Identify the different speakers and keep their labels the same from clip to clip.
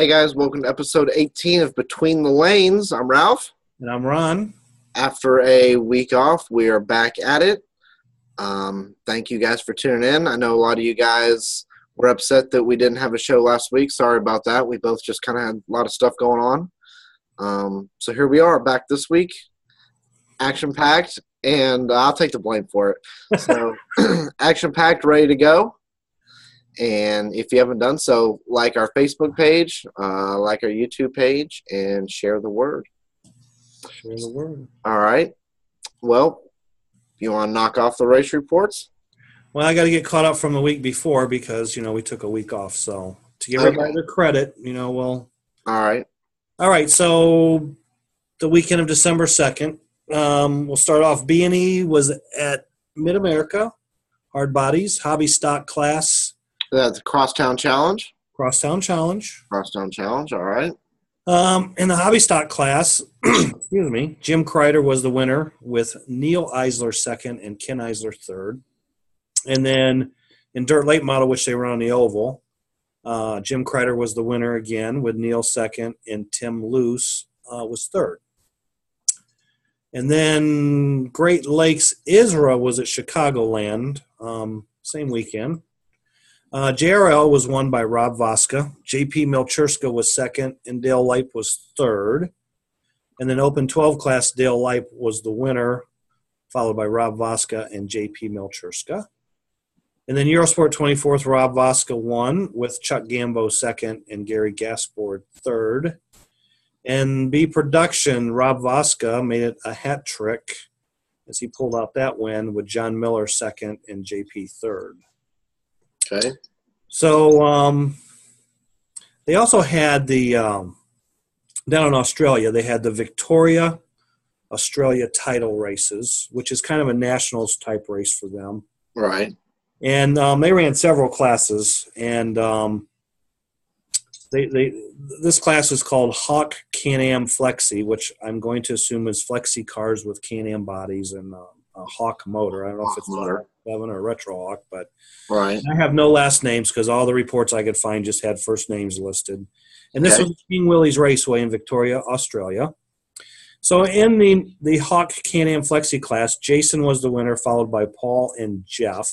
Speaker 1: Hey guys, welcome to episode 18 of Between the Lanes. I'm Ralph.
Speaker 2: And I'm Ron.
Speaker 1: After a week off, we are back at it. Thank you guys for tuning in. I know a lot of you guys were upset that we didn't have a show last week. Sorry about that. We both just kind of had a lot of stuff going on. So here we are back this week, action-packed, and I'll take the blame for it. So action-packed, ready to go. And if you haven't done so, like our Facebook page, like our YouTube page, and share the word.
Speaker 2: Share the word.
Speaker 1: All right. Well, you want to knock off the race reports?
Speaker 2: Well, I got to get caught up from the week before because, we took a week off. So to give everybody their credit, we'll.
Speaker 1: All right.
Speaker 2: All right. So the weekend of December 2nd, we'll start off. B&E was at Mid-America, hard bodies, hobby stock class.
Speaker 1: That's Crosstown Challenge.
Speaker 2: Crosstown Challenge.
Speaker 1: Crosstown Challenge, all right.
Speaker 2: In the hobby stock class, excuse me, Jim Kreider was the winner with Neil Eisler second and Ken Eisler third. And then in dirt late model, which they run on the oval, Jim Kreider was the winner again with Neil second and Tim Luce was third. And then Great Lakes ISRA was at Chicagoland, same weekend. JRL was won by Rob Voska. JP Milcherska was second, and Dale Leip was third. And then Open 12 class, Dale Leip was the winner, followed by Rob Voska and JP Milcherska. And then Eurosport 24th, Rob Voska won with Chuck Gambo second and Gary Gaspard third. And B Production, Rob Voska made it a hat trick as he pulled out that win with John Miller second and JP third.
Speaker 1: Okay.
Speaker 2: So they also had the down in Australia, they had the Victoria Australia title races, which is kind of a nationals type race for them.
Speaker 1: Right.
Speaker 2: And they ran several classes, and this class is called Hawk Can-Am Flexi, which I'm going to assume is Flexi cars with Can-Am bodies and a Hawk motor. I don't know if it's motor. 7 or Retro Hawk, but
Speaker 1: right.
Speaker 2: I have no last names because all the reports I could find just had first names listed. And this was King Willie's Raceway in Victoria, Australia. So in the Hawk Can-Am Flexi class, Jason was the winner, followed by Paul and Jeff.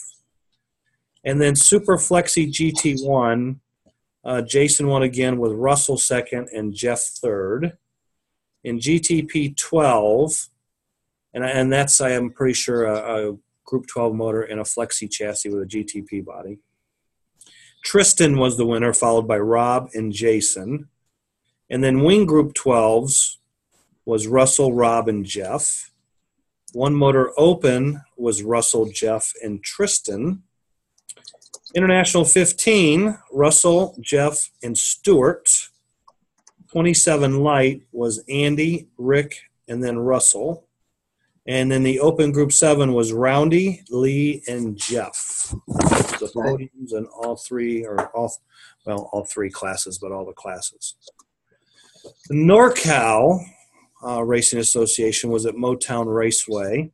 Speaker 2: And then Super Flexi GT1, Jason won again with Russell second and Jeff third. In GTP 12, and that's, I am pretty sure, a Group 12 motor and a Flexi chassis with a GTP body. Tristan was the winner, followed by Rob and Jason. And then Wing Group 12s was Russell, Rob, and Jeff. One Motor Open was Russell, Jeff, and Tristan. International 15, Russell, Jeff, and Stuart. 27 Light was Andy, Rick, and then Russell. And then the Open Group 7 was Roundy, Lee, and Jeff. The podiums in all three classes, but all the classes. The NorCal Racing Association was at Motown Raceway.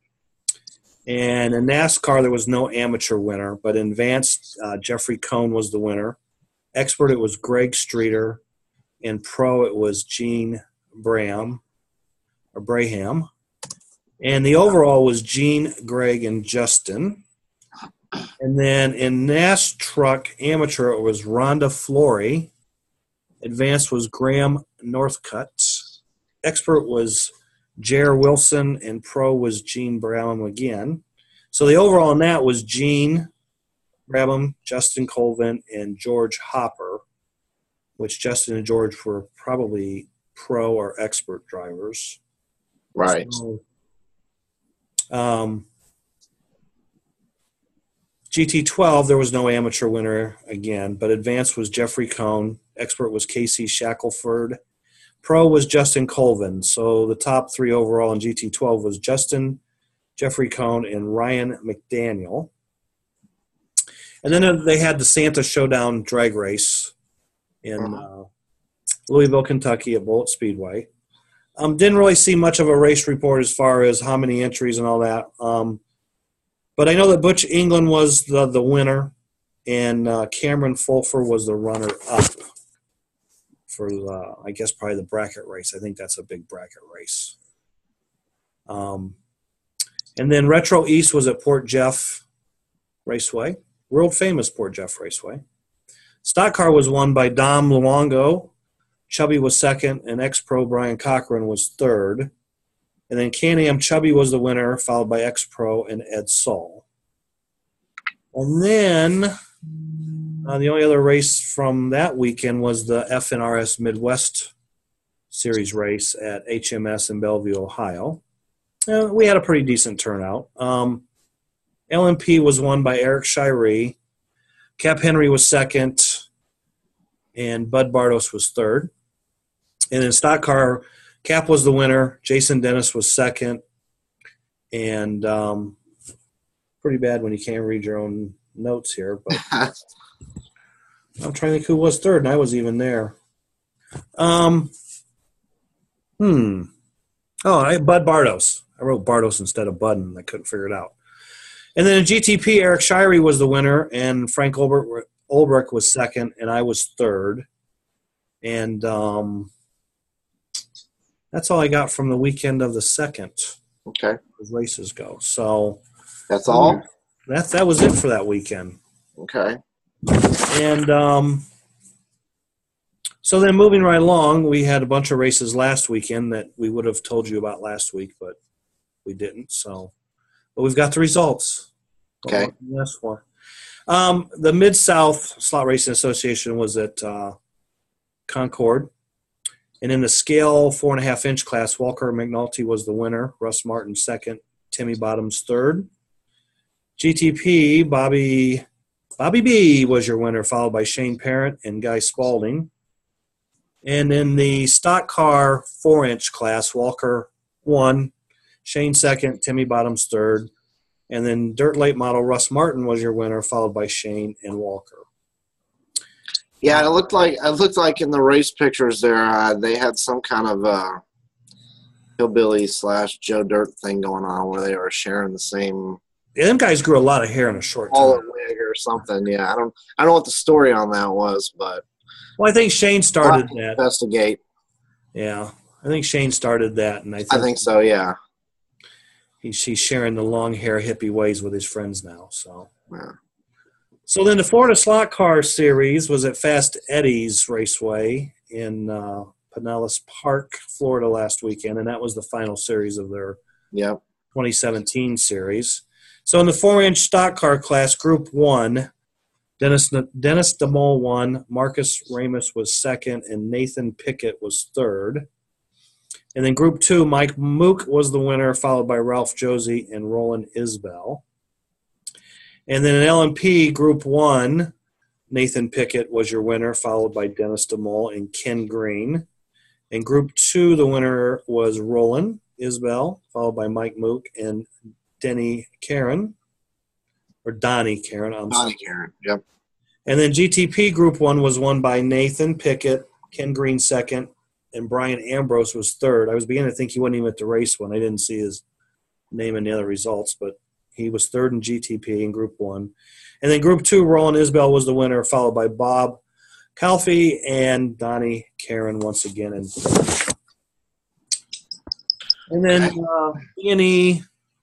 Speaker 2: And in NASCAR, there was no amateur winner, but in advanced, Jeffrey Cohn was the winner. Expert, it was Greg Streeter. And pro, it was Gene Braham. And the overall was Gene, Greg, and Justin. And then in NAS Truck Amateur, it was Rhonda Flory. Advanced was Graham Northcutt. Expert was Jer Wilson, and pro was Gene Brabham again. So the overall in that was Gene Brabham, Justin Colvin, and George Hopper, which Justin and George were probably pro or expert drivers.
Speaker 1: Right.
Speaker 2: So, GT12, there was no amateur winner again, but advanced was Jeffrey Cohn. Expert was Casey Shackelford. Pro was Justin Colvin. So the top three overall in GT12 was Justin, Jeffrey Cohn, and Ryan McDaniel. And then they had the Santa Showdown drag race in Louisville, Kentucky at Bullitt Speedway. Didn't really see much of a race report as far as how many entries and all that. But I know that Butch England was the winner, and Cameron Fulfer was the runner-up for I guess probably the bracket race. I think that's a big bracket race. And then Retro East was at Port Jeff Raceway, world famous Port Jeff Raceway. Stock car was won by Dom Luongo. Chubby was second, and ex-pro Brian Cochran was third. And then Can-Am Chubby was the winner, followed by ex-pro and Ed Saul. And then the only other race from that weekend was the FNRS Midwest Series race at HMS in Bellevue, Ohio. We had a pretty decent turnout. LMP was won by Eric Shirey. Cap Henry was second, and Bud Bardos was third. And in stock car, Cap was the winner. Jason Dennis was second. And pretty bad when you can't read your own notes here. But I'm trying to think who was third, and I was even there. Bud Bardos. I wrote Bardos instead of Bud, and I couldn't figure it out. And then in GTP, Eric Shirey was the winner, and Frank Ulbrich was second, and I was third. And that's all I got from the weekend of the second.
Speaker 1: Okay.
Speaker 2: As races go. So
Speaker 1: that's all?
Speaker 2: That was it for that weekend.
Speaker 1: Okay.
Speaker 2: And so then moving right along, we had a bunch of races last weekend that we would have told you about last week, but we didn't. But we've got the results.
Speaker 1: Okay.
Speaker 2: Last one. The Mid-South Slot Racing Association was at Concord. And in the scale 4.5-inch class, Walker McNulty was the winner. Russ Martin second. Timmy Bottoms third. GTP, Bobby B was your winner, followed by Shane Parent and Guy Spalding. And in the stock car 4-inch class, Walker won. Shane second. Timmy Bottoms third. And then dirt late model, Russ Martin was your winner, followed by Shane and Walker.
Speaker 1: Yeah, it looked like in the race pictures there, they had some kind of hillbilly / Joe Dirt thing going on where they were sharing the same.
Speaker 2: Yeah, them guys grew a lot of hair in a short time.
Speaker 1: Mullet wig or something. Yeah, I don't know what the story on that was, but
Speaker 2: well, I think Shane started that.
Speaker 1: Investigate.
Speaker 2: Yeah, I think Shane started that, and I think
Speaker 1: so. Yeah.
Speaker 2: He's sharing the long hair hippie ways with his friends now. So.
Speaker 1: Yeah.
Speaker 2: So then the Florida Slot Car Series was at Fast Eddie's Raceway in Pinellas Park, Florida last weekend, and that was the final series of their 2017 series. So in the 4-inch stock car class, Group 1, Dennis DeMol won, Marcus Ramus was second, and Nathan Pickett was third. And then Group 2, Mike Mook was the winner, followed by Ralph Josie and Roland Isbell. And then in LMP, Group 1, Nathan Pickett was your winner, followed by Dennis DeMol and Ken Green. In Group 2, the winner was Roland Isbell, followed by Mike Mook and Donnie Karen.
Speaker 1: Donnie Karen, yep.
Speaker 2: And then GTP Group 1 was won by Nathan Pickett, Ken Green second, and Brian Ambrose was third. I was beginning to think he wasn't even at the race when I didn't see his name in the other results, but he was third in GTP in Group 1. And then Group 2, Roland Isbell was the winner, followed by Bob Calfee and Donnie Karen once again. And then B&E.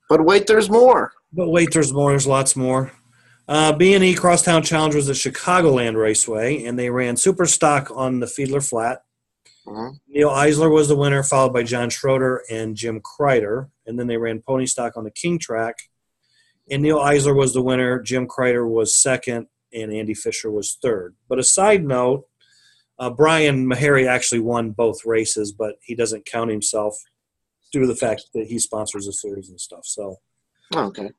Speaker 1: But wait, there's more.
Speaker 2: There's more. There's lots more. B&E Crosstown Challenge was at Chicagoland Raceway, and they ran super stock on the Fiedler Flat.
Speaker 1: Mm-hmm.
Speaker 2: Neil Eisler was the winner, followed by John Schroeder and Jim Kreider. And then they ran pony stock on the King Track. And Neil Eisler was the winner, Jim Kreider was second, and Andy Fisher was third. But a side note, Brian Meharry actually won both races, but he doesn't count himself due to the fact that he sponsors the series and stuff. So,
Speaker 1: okay.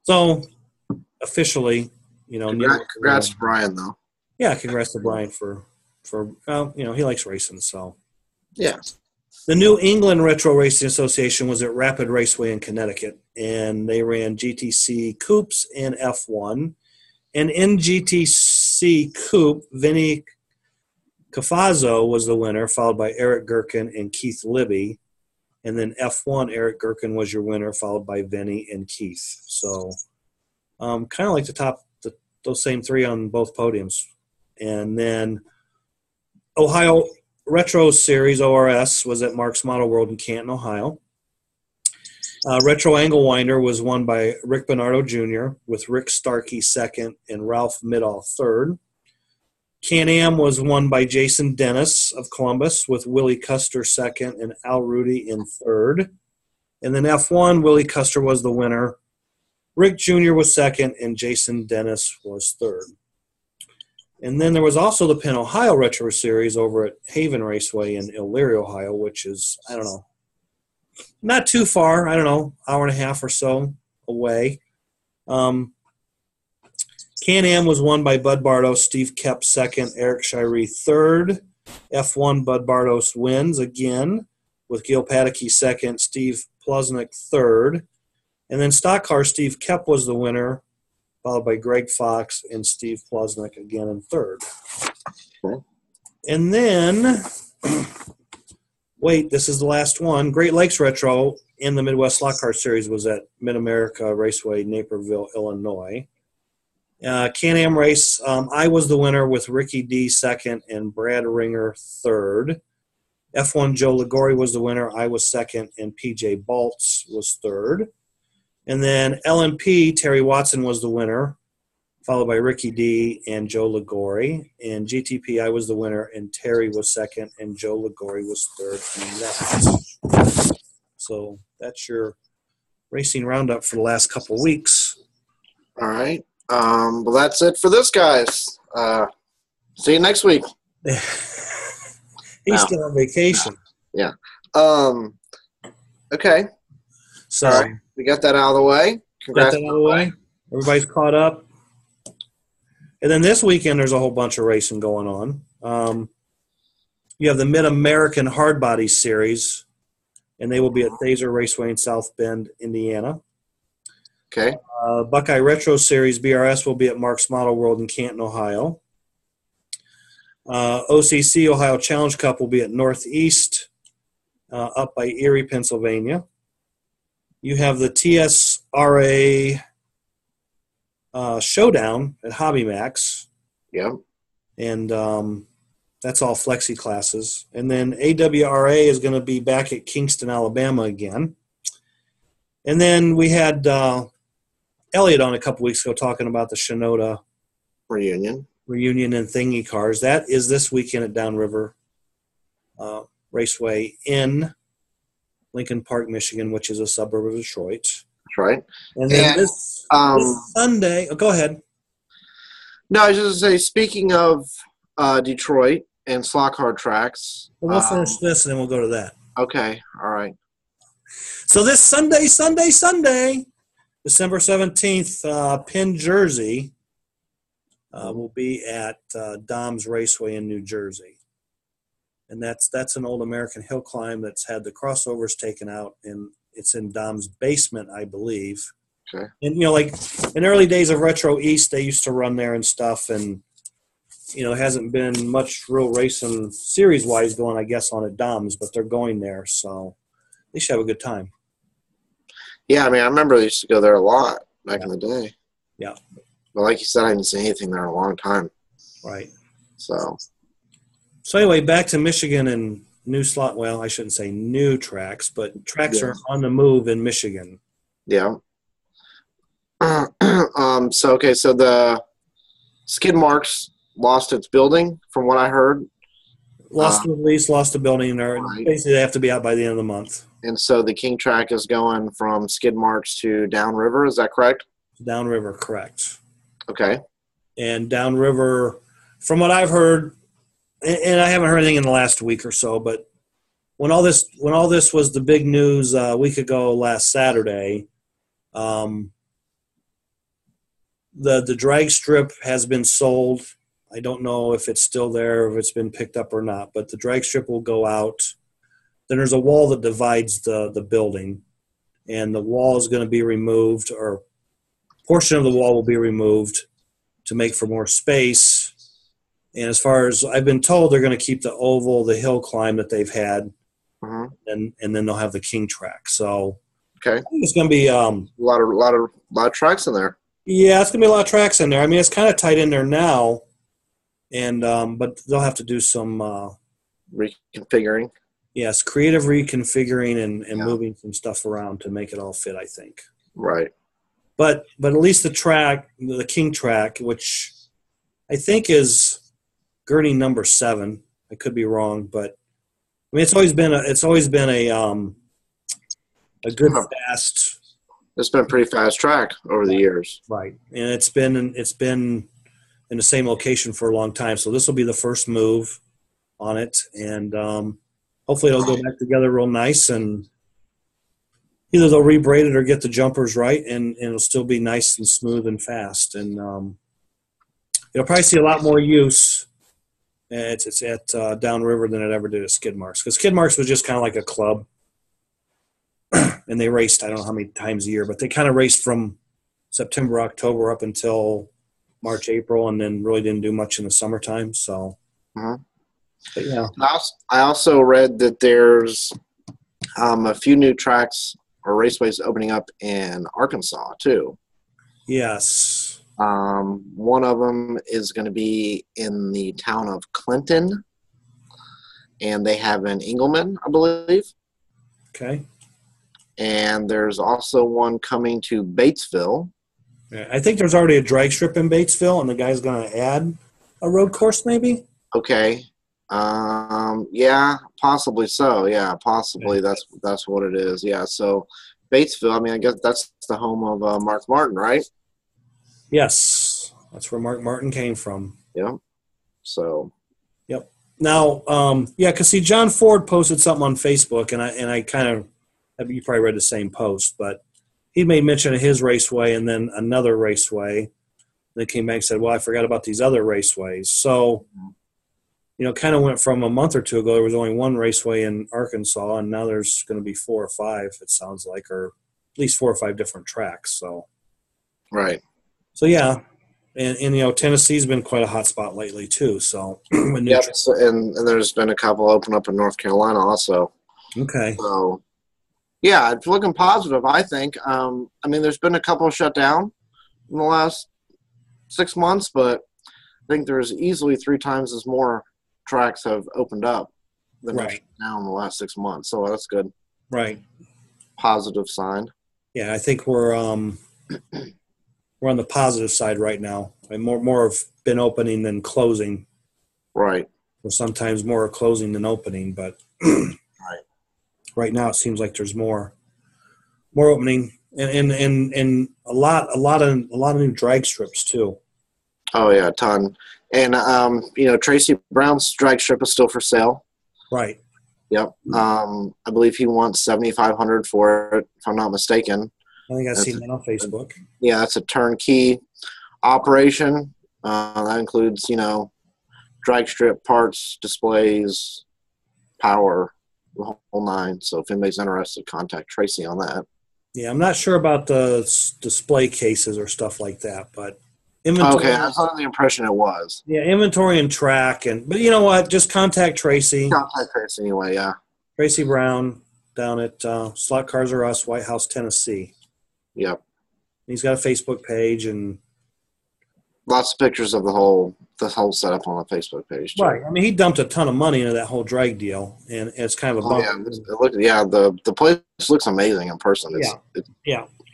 Speaker 2: So, officially,
Speaker 1: congrats to Brian, though.
Speaker 2: Yeah, congrats to Brian for he likes racing, so.
Speaker 1: Yeah.
Speaker 2: The New England Retro Racing Association was at Rapid Raceway in Connecticut, and they ran GTC Coupes and F1. And in GTC Coupe, Vinny Cafazzo was the winner, followed by Eric Gherkin and Keith Libby. And then F1, Eric Gherkin was your winner, followed by Vinny and Keith. So kind of like those same three on both podiums. And then Ohio Retro Series, ORS, was at Mark's Model World in Canton, Ohio. Retro Angle Winder was won by Rick Bernardo Jr. with Rick Starkey second and Ralph Middall third. Can-Am was won by Jason Dennis of Columbus with Willie Custer second and Al Rudy in third. And then F1, Willie Custer was the winner. Rick Jr. was second and Jason Dennis was third. And then there was also the Penn Ohio Retro Series over at Haven Raceway in Elyria, Ohio, which is, I don't know, not too far, I don't know, hour and a half or so away. Can-Am was won by Bud Bardos, Steve Kep second, Eric Shirey third. F1, Bud Bardos wins again with Gil Padaky second, Steve Pluznik third. And then stock car, Steve Kep was the winner, followed by Greg Fox and Steve Pluznik again in third.
Speaker 1: Okay.
Speaker 2: And then, wait, this is the last one. Great Lakes Retro in the Midwest Slot Car Series was at Mid-America Raceway, Naperville, Illinois. Can-Am race, I was the winner with Ricky D second and Brad Ringer third. F1, Joe Ligori was the winner. I was second, and PJ Baltz was third. And then LMP, Terry Watson was the winner, followed by Ricky D and Joe Ligori. And GTP, I was the winner, and Terry was second, and Joe Ligori was third. So that's your racing roundup for the last couple of weeks.
Speaker 1: All right. Well, that's it for this, guys. See you next week.
Speaker 2: He's still on vacation.
Speaker 1: Yeah. Okay.
Speaker 2: So
Speaker 1: right. We got that out of the way. Congrats.
Speaker 2: Got that out of the way. Everybody's caught up. And then this weekend, there's a whole bunch of racing going on. You have the Mid-American Hard Body Series, and they will be at Thaser Raceway in South Bend, Indiana.
Speaker 1: Okay.
Speaker 2: Buckeye Retro Series BRS will be at Mark's Model World in Canton, Ohio. OCC Ohio Challenge Cup will be at Northeast up by Erie, Pennsylvania. You have the TSRA Showdown at Hobby Max.
Speaker 1: Yep.
Speaker 2: And that's all flexi classes. And then AWRA is going to be back at Kingston, Alabama again. And then we had Elliot on a couple weeks ago talking about the Shinoda
Speaker 1: reunion
Speaker 2: and Thingy cars. That is this weekend at Downriver Raceway in Lincoln Park, Michigan, which is a suburb of Detroit.
Speaker 1: That's right.
Speaker 2: And then this Sunday, go ahead.
Speaker 1: No, I was just going to say, speaking of Detroit and slot car tracks.
Speaker 2: Well, we'll finish this and then we'll go to that.
Speaker 1: Okay. All right.
Speaker 2: So this Sunday, December 17th, Penn, Jersey, will be at Dom's Raceway in New Jersey. And that's an old American hill climb that's had the crossovers taken out, and it's in Dom's basement, I believe.
Speaker 1: Okay.
Speaker 2: And, like in early days of Retro East, they used to run there and stuff, and, there hasn't been much real racing series-wise going, I guess, on at Dom's, but they're going there, so they should have a good time.
Speaker 1: Yeah, I mean, I remember they used to go there a lot back in the day.
Speaker 2: Yeah.
Speaker 1: But like you said, I didn't see anything there in a long time.
Speaker 2: Right.
Speaker 1: So
Speaker 2: anyway, back to Michigan and new slot. Well, I shouldn't say new tracks, but tracks are on the move in Michigan.
Speaker 1: Yeah. So the Skid Marks lost its building, from what I heard.
Speaker 2: Lost the lease, lost the building.
Speaker 1: Right.
Speaker 2: Basically, they have to be out by the end of the month.
Speaker 1: And so the King track is going from Skid Marks to Downriver. Is that correct?
Speaker 2: Downriver, correct.
Speaker 1: Okay.
Speaker 2: And Downriver, from what I've heard, and I haven't heard anything in the last week or so, but when all this was the big news a week ago last Saturday, the drag strip has been sold. I don't know if it's still there, if it's been picked up or not, but the drag strip will go out. Then there's a wall that divides the building, and the wall is going to be removed, or a portion of the wall will be removed to make for more space. And as far as I've been told, they're going to keep the oval, the hill climb that they've had, and then they'll have the King track. So
Speaker 1: okay,
Speaker 2: I think it's going to be
Speaker 1: a lot of tracks in there.
Speaker 2: Yeah, it's going to be a lot of tracks in there. I mean, it's kind of tight in there now, and but they'll have to do some
Speaker 1: reconfiguring.
Speaker 2: Yes, creative reconfiguring and
Speaker 1: Yeah.
Speaker 2: moving some stuff around to make it all fit, I think.
Speaker 1: Right.
Speaker 2: But at least the King track, which I think is Gurney number 7. I could be wrong, but I mean it's always been a good fast.
Speaker 1: It's been a pretty fast track over the years.
Speaker 2: Right, and it's been in the same location for a long time. So this will be the first move on it, and hopefully it'll go back together real nice, and either they'll rebraid it or get the jumpers right, and it'll still be nice and smooth and fast. And you'll probably see a lot more use. It's at Downriver than it ever did at Skid Marks, because Skid Marks was just kind of like a club, and they raced I don't know how many times a year, but they kind of raced from September, October up until March, April, and then really didn't do much in the summertime. So, but yeah.
Speaker 1: I also read that there's a few new tracks or raceways opening up in Arkansas too.
Speaker 2: Yes.
Speaker 1: One of them is going to be in the town of Clinton, and they have an Engelman, I believe.
Speaker 2: Okay.
Speaker 1: And there's also one coming to Batesville.
Speaker 2: Yeah, I think there's already a drag strip in Batesville, and the guy's going to add a road course maybe.
Speaker 1: Okay. Yeah, possibly so. Yeah, possibly that's what it is. Yeah, so Batesville, I mean, I guess that's the home of Mark Martin, right?
Speaker 2: Yes, that's where Mark Martin came from.
Speaker 1: Yeah. So.
Speaker 2: Yep. Now, because see, John Ford posted something on Facebook, and I kind of, you probably read the same post, but he made mention of his raceway and then another raceway. They came back and said, well, I forgot about these other raceways. So, kind of went from a month or two ago, there was only one raceway in Arkansas, and now there's going to be 4 or 5, it sounds like, or at least 4 or 5 different tracks. So,
Speaker 1: right.
Speaker 2: So, yeah. And Tennessee's been quite a hot spot lately, too. So,
Speaker 1: and there's been a couple open up in North Carolina also.
Speaker 2: Okay.
Speaker 1: So, yeah, it's looking positive, I think. I mean, there's been a couple shut down in the last 6 months, but I think there's easily 3 times as more tracks have opened up than now in the last 6 months. So that's good.
Speaker 2: Right.
Speaker 1: Positive sign.
Speaker 2: Yeah, I think we're on the positive side right now. And more have been opening than closing.
Speaker 1: Right.
Speaker 2: Or sometimes more are closing than opening, but right now it seems like there's more opening and a lot of new drag strips too.
Speaker 1: Oh yeah, a ton. And Tracy Brown's drag strip is still for sale.
Speaker 2: Right.
Speaker 1: Yep. I believe he wants $7,500 for it, if I'm not mistaken.
Speaker 2: I think I've seen that on Facebook.
Speaker 1: Yeah, that's a turnkey operation. That includes, drag strip parts, displays, power, the whole 9. So if anybody's interested, contact Tracy on that.
Speaker 2: Yeah, I'm not sure about the display cases or stuff like that, but inventory.
Speaker 1: Okay, that's under the impression it was.
Speaker 2: Yeah, inventory and track, but you know what? Just contact Tracy.
Speaker 1: Contact Tracy anyway, yeah.
Speaker 2: Tracy Brown down at Slot Cars R Us, White House, Tennessee.
Speaker 1: Yep.
Speaker 2: He's got a Facebook page and
Speaker 1: lots of pictures of the whole setup on the Facebook page too.
Speaker 2: Right. I mean, he dumped a ton of money into that whole drag deal, and it's kind of a bummer.
Speaker 1: The place looks amazing in person. It's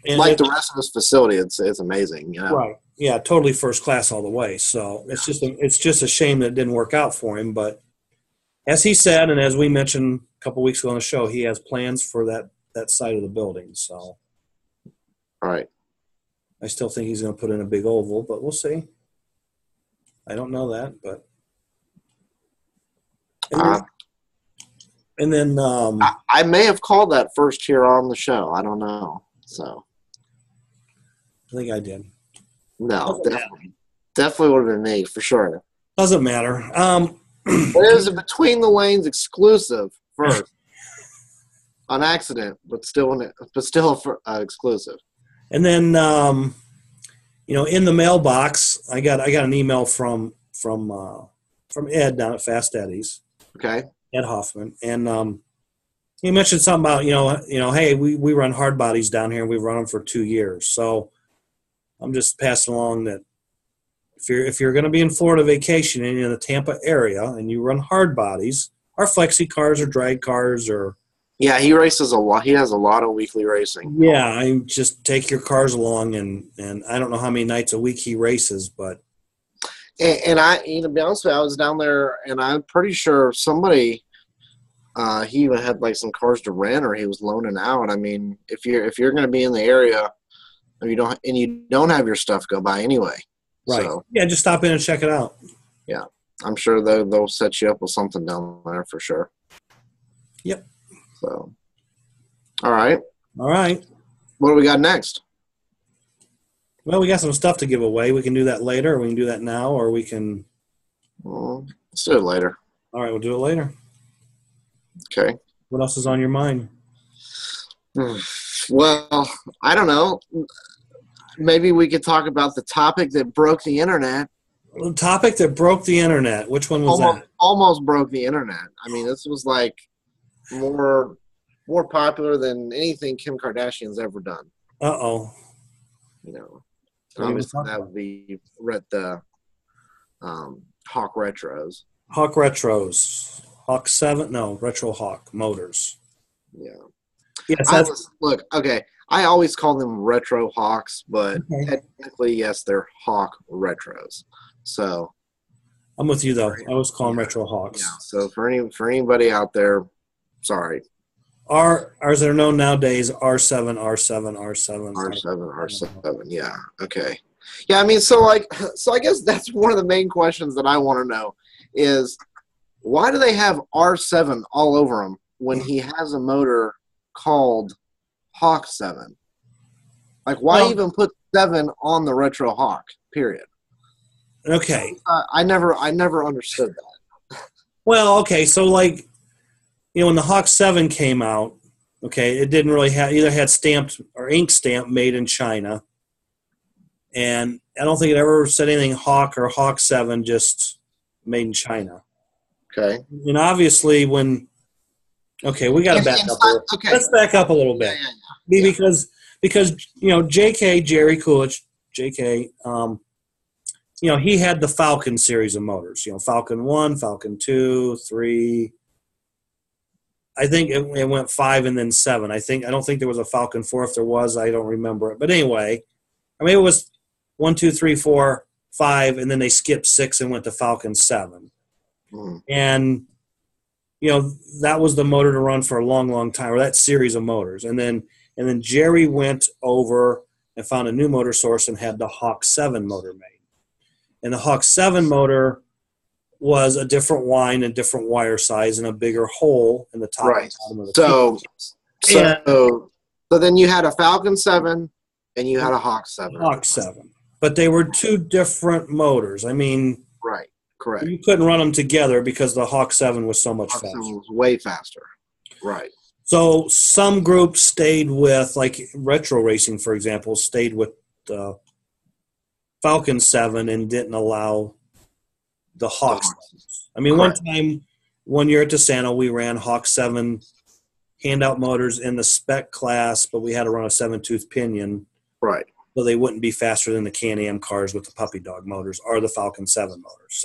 Speaker 2: and
Speaker 1: like the rest of this facility. It's amazing,
Speaker 2: Right. Yeah, totally first class all the way. So it's just a shame that it didn't work out for him. But as he said, and as we mentioned a couple weeks ago on the show, he has plans for that side of the building. So.
Speaker 1: Right.
Speaker 2: I still think he's going to put in a big oval, but we'll see. I don't know that, but. And then
Speaker 1: I may have called that first here on the show. I don't know. So.
Speaker 2: I think I did.
Speaker 1: No, definitely would have been me for sure.
Speaker 2: Doesn't matter.
Speaker 1: It was a between the lanes exclusive first, on accident, but still exclusive.
Speaker 2: And then, in the mailbox, I got an email from Ed down at Fast Eddie's.
Speaker 1: Okay.
Speaker 2: Ed Hoffman, and he mentioned something about hey, we run hard bodies down here. We've run them for 2 years, so I'm just passing along that if you're going to be in Florida vacationing in the Tampa area and you run hard bodies, flexi cars or drag cars or.
Speaker 1: Yeah, he races a lot. He has a lot of weekly racing.
Speaker 2: Yeah, I just take your cars along, and I don't know how many nights a week he races, but.
Speaker 1: And I, to be honest with you, I was down there, and I'm pretty sure somebody, he even had like some cars to rent, or he was loaning out. I mean, if you're going to be in the area, and you don't have your stuff, go by anyway.
Speaker 2: Right.
Speaker 1: So,
Speaker 2: yeah, just stop in and check it out.
Speaker 1: Yeah, I'm sure they'll set you up with something down there for sure.
Speaker 2: Yep.
Speaker 1: So, all right.
Speaker 2: All right.
Speaker 1: What do we got next?
Speaker 2: Well, we got some stuff to give away. We can do that later, or we can do that now, or we can.
Speaker 1: Well, let's do it later.
Speaker 2: All right, we'll do it later.
Speaker 1: Okay.
Speaker 2: What else is on your mind?
Speaker 1: Well, I don't know. Maybe we could talk about the topic that broke the internet.
Speaker 2: The topic that broke the internet. Which one was that?
Speaker 1: Almost broke the internet. I mean, this was like more popular than anything Kim Kardashian's ever done.
Speaker 2: Uh-oh.
Speaker 1: You know, obviously that would be the Hawk Retros.
Speaker 2: Hawk Retros. Hawk 7? No, Retro Hawk Motors.
Speaker 1: Yeah.
Speaker 2: Yes.
Speaker 1: Look, okay. I always call them Retro Hawks, but technically, yes, they're Hawk Retros. So
Speaker 2: I'm with you though. I always call them Retro Hawks.
Speaker 1: Yeah. So for anybody out there, sorry.
Speaker 2: Ours are known nowadays R7, R7, R7.
Speaker 1: R7. Yeah. Okay. Yeah. I mean, so I guess that's one of the main questions that I want to know is why do they have R7 all over him when he has a motor called Hawk 7? Like, why even put 7 on the Retro Hawk? Period.
Speaker 2: Okay.
Speaker 1: I never understood that.
Speaker 2: Well, okay, so like, when the Hawk 7 came out, okay, it didn't really have either had stamped or ink stamp made in China, and I don't think it ever said anything Hawk or Hawk 7, just made in China.
Speaker 1: Okay.
Speaker 2: And obviously, we got to back up. Okay. Let's back up a little bit. Yeah. Because J.K. Jerry Coolidge, J.K. He had the Falcon series of motors. Falcon 1, Falcon 2, 3. I think it went 5 and then 7. I don't think there was a Falcon 4. If there was, I don't remember it. But anyway, I mean it was 1, 2, 3, 4, 5, and then they skipped 6 and went to Falcon 7. Mm. And that was the motor to run for a long, long time, or that series of motors. And then Jerry went over and found a new motor source and had the Hawk 7 motor made. And the Hawk 7 motor was a different wind and different wire size and a bigger hole in the top and bottom of the
Speaker 1: So then you had a Falcon 7 and you had a Hawk 7.
Speaker 2: Hawk 7. But they were two different motors. I mean,
Speaker 1: right, correct.
Speaker 2: You couldn't run them together because the Hawk 7 was so much faster. Hawk 7
Speaker 1: was way faster. Right.
Speaker 2: So some groups stayed with, like Retro Racing, for example, stayed with the Falcon 7 and didn't allow the Hawk 7. I mean, one year at DeSanto, we ran Hawk 7 handout motors in the spec class, but we had to run a 7-tooth pinion.
Speaker 1: Right.
Speaker 2: So they wouldn't be faster than the Can-Am cars with the puppy dog motors or the Falcon 7 motors.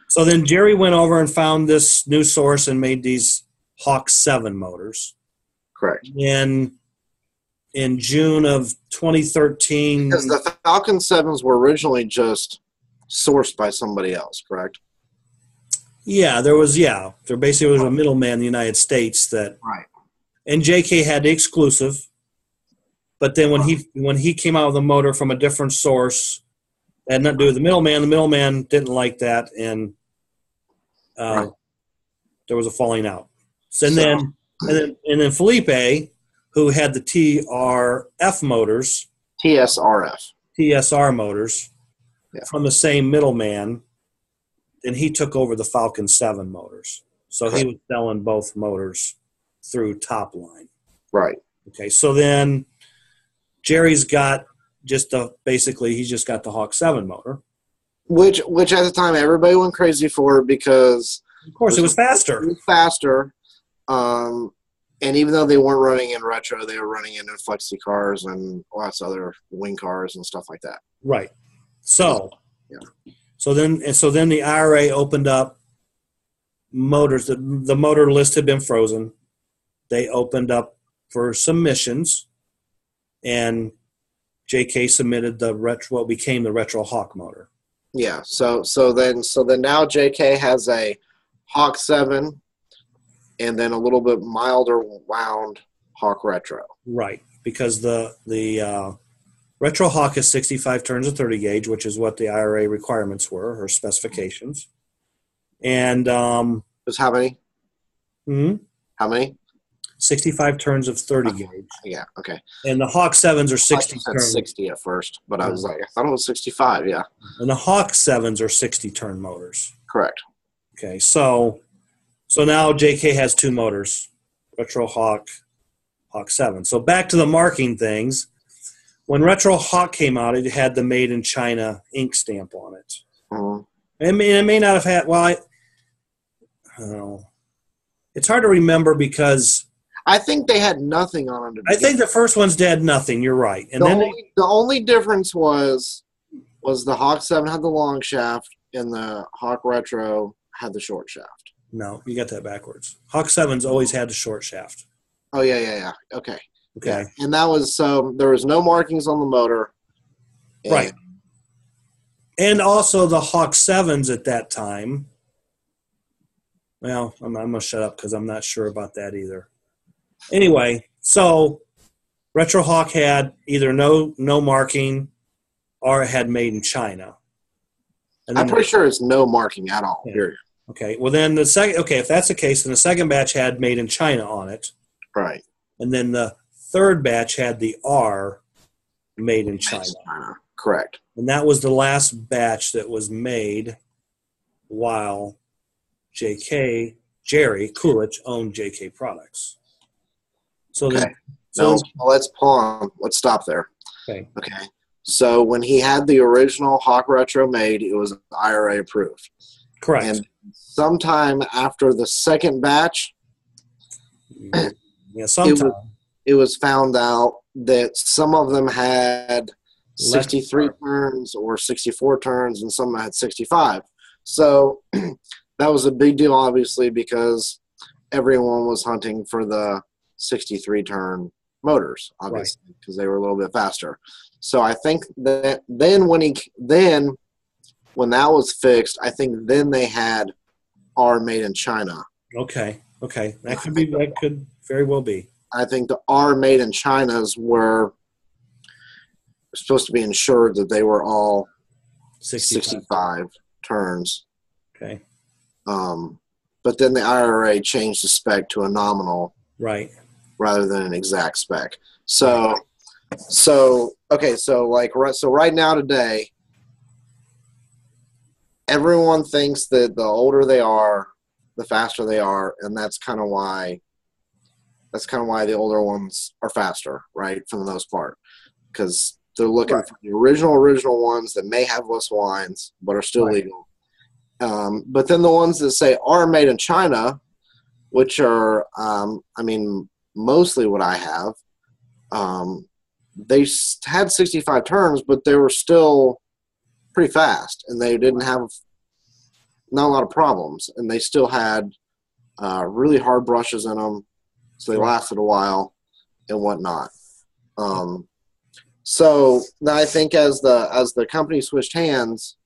Speaker 2: So then Jerry went over and found this new source and made these Hawk 7 motors.
Speaker 1: Correct.
Speaker 2: And in June of 2013.
Speaker 1: Because the Falcon 7s were originally just sourced by somebody else, correct?
Speaker 2: Yeah, there basically was a middleman in the United States that.
Speaker 1: Right.
Speaker 2: And JK had the exclusive, but then when he came out with a motor from a different source, it had nothing to do with the middleman. The middleman didn't like that, and there was a falling out. And then Felipe, who had the TRF motors, TSR motors, from the same middleman, and he took over the Falcon 7 motors. So he was selling both motors through Topline.
Speaker 1: Right.
Speaker 2: Okay, so then Jerry's got he's just got the Hawk 7 motor.
Speaker 1: Which at the time everybody went crazy for because
Speaker 2: of course it was faster.
Speaker 1: It was faster. And even though they weren't running in retro, they were running in flexi cars and lots of other wing cars and stuff like that.
Speaker 2: Right. So then the IRA opened up motors, the motor list had been frozen. They opened up for submissions, and JK submitted what became the Retro Hawk motor.
Speaker 1: Yeah. So then now JK has a Hawk 7 and then a little bit milder wound Hawk Retro.
Speaker 2: Right, because the Retro Hawk is 65 turns of 30 gauge, which is what the IRA requirements were, or specifications. And
Speaker 1: was how many? How many?
Speaker 2: 65 turns of 30 gauge.
Speaker 1: Yeah, okay.
Speaker 2: And the Hawk 7s are 60 turns.
Speaker 1: 60 at first, but I was like, I thought it was 65, yeah.
Speaker 2: And the Hawk 7s are 60 turn motors.
Speaker 1: Correct.
Speaker 2: Okay, so now JK has two motors, Retro Hawk, Hawk 7. So back to the marking things. When Retro Hawk came out, it had the Made in China ink stamp on it.
Speaker 1: Mm-hmm.
Speaker 2: It may not have had, well, I don't know. It's hard to remember because
Speaker 1: I think they had nothing on them.
Speaker 2: I think the first ones had nothing. You're right. And
Speaker 1: the only difference was the Hawk 7 had the long shaft and the Hawk Retro had the short shaft.
Speaker 2: No, you got that backwards. Hawk 7's always had the short shaft.
Speaker 1: Oh, yeah. Okay.
Speaker 2: Okay.
Speaker 1: Yeah. And that was there was no markings on the motor.
Speaker 2: Right. And also the Hawk 7s at that time. Well, I'm going to shut up because I'm not sure about that either. Anyway, so Retro Hawk had either no marking or it had Made in China. And
Speaker 1: I'm pretty sure it's no marking at all, period.
Speaker 2: Okay, well then the second, if that's the case, then the second batch had Made in China on it.
Speaker 1: Right.
Speaker 2: And then the third batch had the R Made in China.
Speaker 1: Correct.
Speaker 2: And that was the last batch that was made while Jerry Coolidge owned JK Products. So
Speaker 1: okay. Let's pause. Let's stop there.
Speaker 2: Okay.
Speaker 1: So when he had the original Hawk Retro made, it was IRA approved.
Speaker 2: Correct.
Speaker 1: And sometime after the second batch, it was found out that some of them had 63 turns or 64 turns, and some had 65. So that was a big deal, obviously, because everyone was hunting for the 63 turn motors, obviously, because they were a little bit faster. So I think that then when that was fixed, I think then they had R Made in China.
Speaker 2: Okay. That could very well be.
Speaker 1: I think the R Made in Chinas were supposed to be ensured that they were all 65 turns.
Speaker 2: Okay.
Speaker 1: But then the IRA changed the spec to a nominal,
Speaker 2: right,
Speaker 1: rather than an exact spec. So right now today, everyone thinks that the older they are, the faster they are, and that's kind of why the older ones are faster, right, for the most part, because they're looking for the original ones that may have less wines but are still legal. But then the ones that say are made in China, which are, mostly what I have, they had 65 turns, but they were still pretty fast, and they didn't have not a lot of problems, and they still had really hard brushes in them, so they lasted a while and whatnot. So now I think as the company switched hands,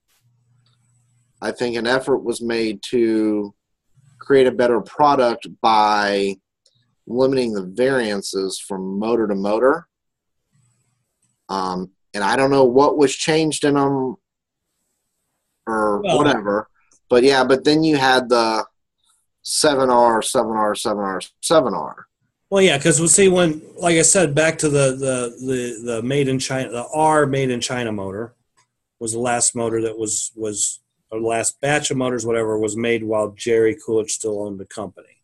Speaker 1: I think an effort was made to create a better product by limiting the variances from motor to motor. And I don't know what was changed in them or whatever, but then you had the 7R, 7R, 7R, 7R.
Speaker 2: Well, yeah, because we'll see when, like I said, back to the Made in China, the R Made in China motor was the last motor that was or the last batch of motors, whatever, was made while Jerry Coolidge still owned the company.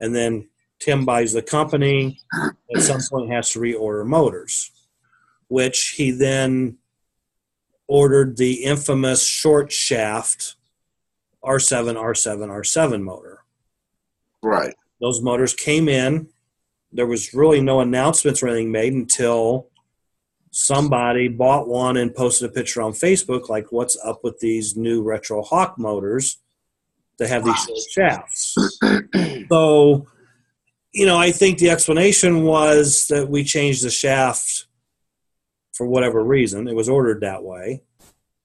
Speaker 2: And then Tim buys the company, at some point has to reorder motors, which he then ordered the infamous short shaft R7, R7, R7 motor.
Speaker 1: Right.
Speaker 2: Those motors came in. There was really no announcements or anything made until somebody bought one and posted a picture on Facebook, like, what's up with these new Retro Hawk motors? to have these short shafts. So, I think the explanation was that we changed the shaft for whatever reason. It was ordered that way.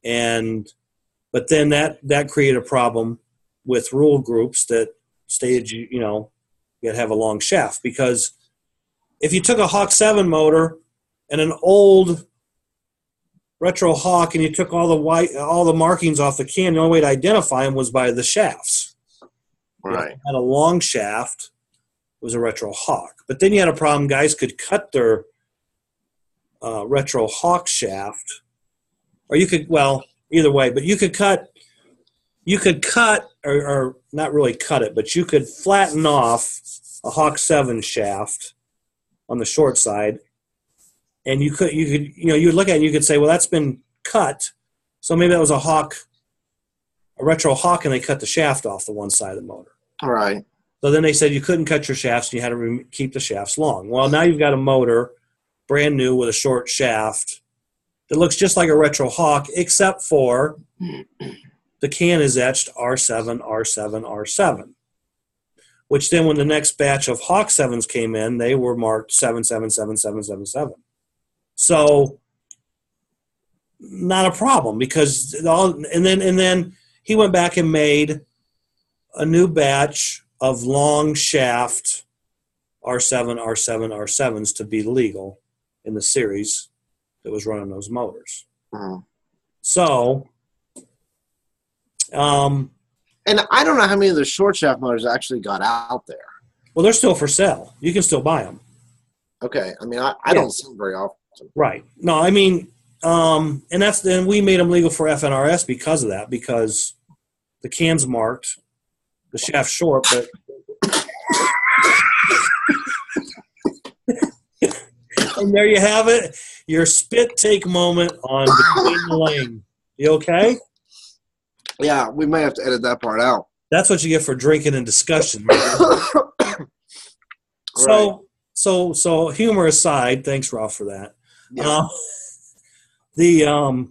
Speaker 2: But then that created a problem with rule groups that stated, you had to have a long shaft. Because if you took a Hawk 7 motor and an old retro Hawk and you took all the markings off the can, the only way to identify them was by the shafts.
Speaker 1: Right.
Speaker 2: If you had a long shaft, it was a retro Hawk. But then you had a problem. Guys could cut their retro Hawk shaft, or you could, either way, but you could cut, or not really cut it, but you could flatten off a Hawk 7 shaft on the short side, and you would look at it and you could say, well, that's been cut, so maybe that was a retro Hawk, and they cut the shaft off the one side of the motor.
Speaker 1: All right.
Speaker 2: So then they said you couldn't cut your shafts, and you had to keep the shafts long. Well, now you've got a motor, brand new, with a short shaft that looks just like a retro Hawk, except for the can is etched R7, R7, R7. Which then when the next batch of Hawk 7s came in, they were marked 7777777. So not a problem, because and then he went back and made a new batch of long shaft R7, R7, R7s to be legal in the series that was running those motors.
Speaker 1: Uh-huh.
Speaker 2: So,
Speaker 1: and I don't know how many of the short shaft motors actually got out there.
Speaker 2: Well, they're still for sale. You can still buy them.
Speaker 1: Okay. I mean, I don't see them very often.
Speaker 2: Right. No, I mean, and we made them legal for FNRS because of that, because the can's marked, the shaft short, but and there you have it. Your spit take moment on Between the Lane. You okay?
Speaker 1: Yeah, we may have to edit that part out.
Speaker 2: That's what you get for drinking and discussion.
Speaker 1: Right.
Speaker 2: So humor aside, thanks, Ralph, for that.
Speaker 1: Yeah.
Speaker 2: You're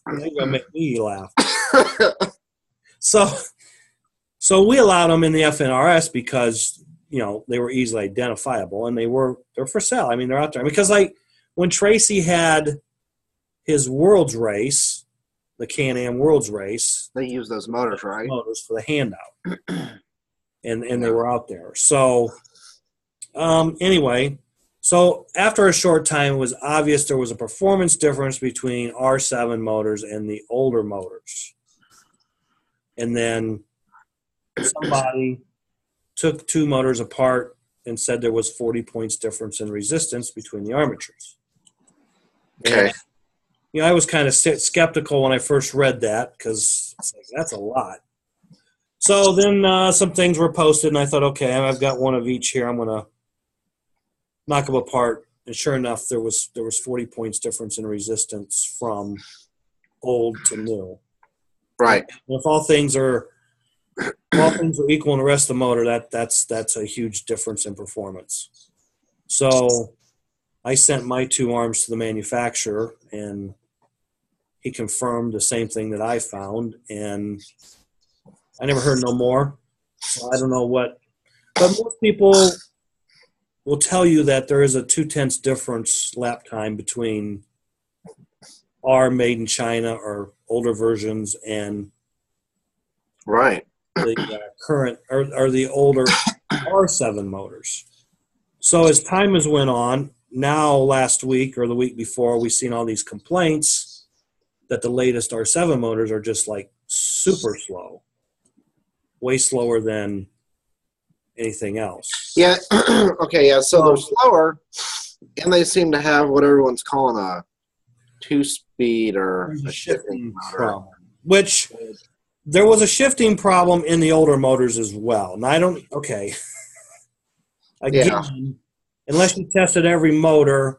Speaker 2: gonna make me laugh. So we allowed them in the FNRS because they were easily identifiable, and they're for sale. I mean, they're out there because when Tracy had his Worlds race, the Can-Am Worlds race,
Speaker 1: they used those motors, right?
Speaker 2: Motors for the handout, and they were out there. So anyway, so after a short time, it was obvious there was a performance difference between R7 motors and the older motors, and then somebody took two motors apart and said there was 40 points difference in resistance between the armatures.
Speaker 1: Okay.
Speaker 2: And, I was kind of skeptical when I first read that, because that's a lot. So then some things were posted, and I thought, okay, I've got one of each here. I'm going to knock them apart. And sure enough, there was 40 points difference in resistance from old to new.
Speaker 1: Right.
Speaker 2: And if all things are equal in the rest of the motor, that's a huge difference in performance. So I sent my two arms to the manufacturer, and he confirmed the same thing that I found, and I never heard no more. So I don't know what, but most people will tell you that there is a 0.2 difference lap time between our made in China or older versions and
Speaker 1: right.
Speaker 2: the current or the older R7 motors. So as time has went on, now last week or the week before, we've seen all these complaints that the latest R7 motors are just like super slow, way slower than anything else.
Speaker 1: Yeah. Okay. Yeah. So they're slower, and they seem to have what everyone's calling a 2-speed or a shifting
Speaker 2: problem, which there was a shifting problem in the older motors as well. And I don't, okay. Again, unless you tested every motor.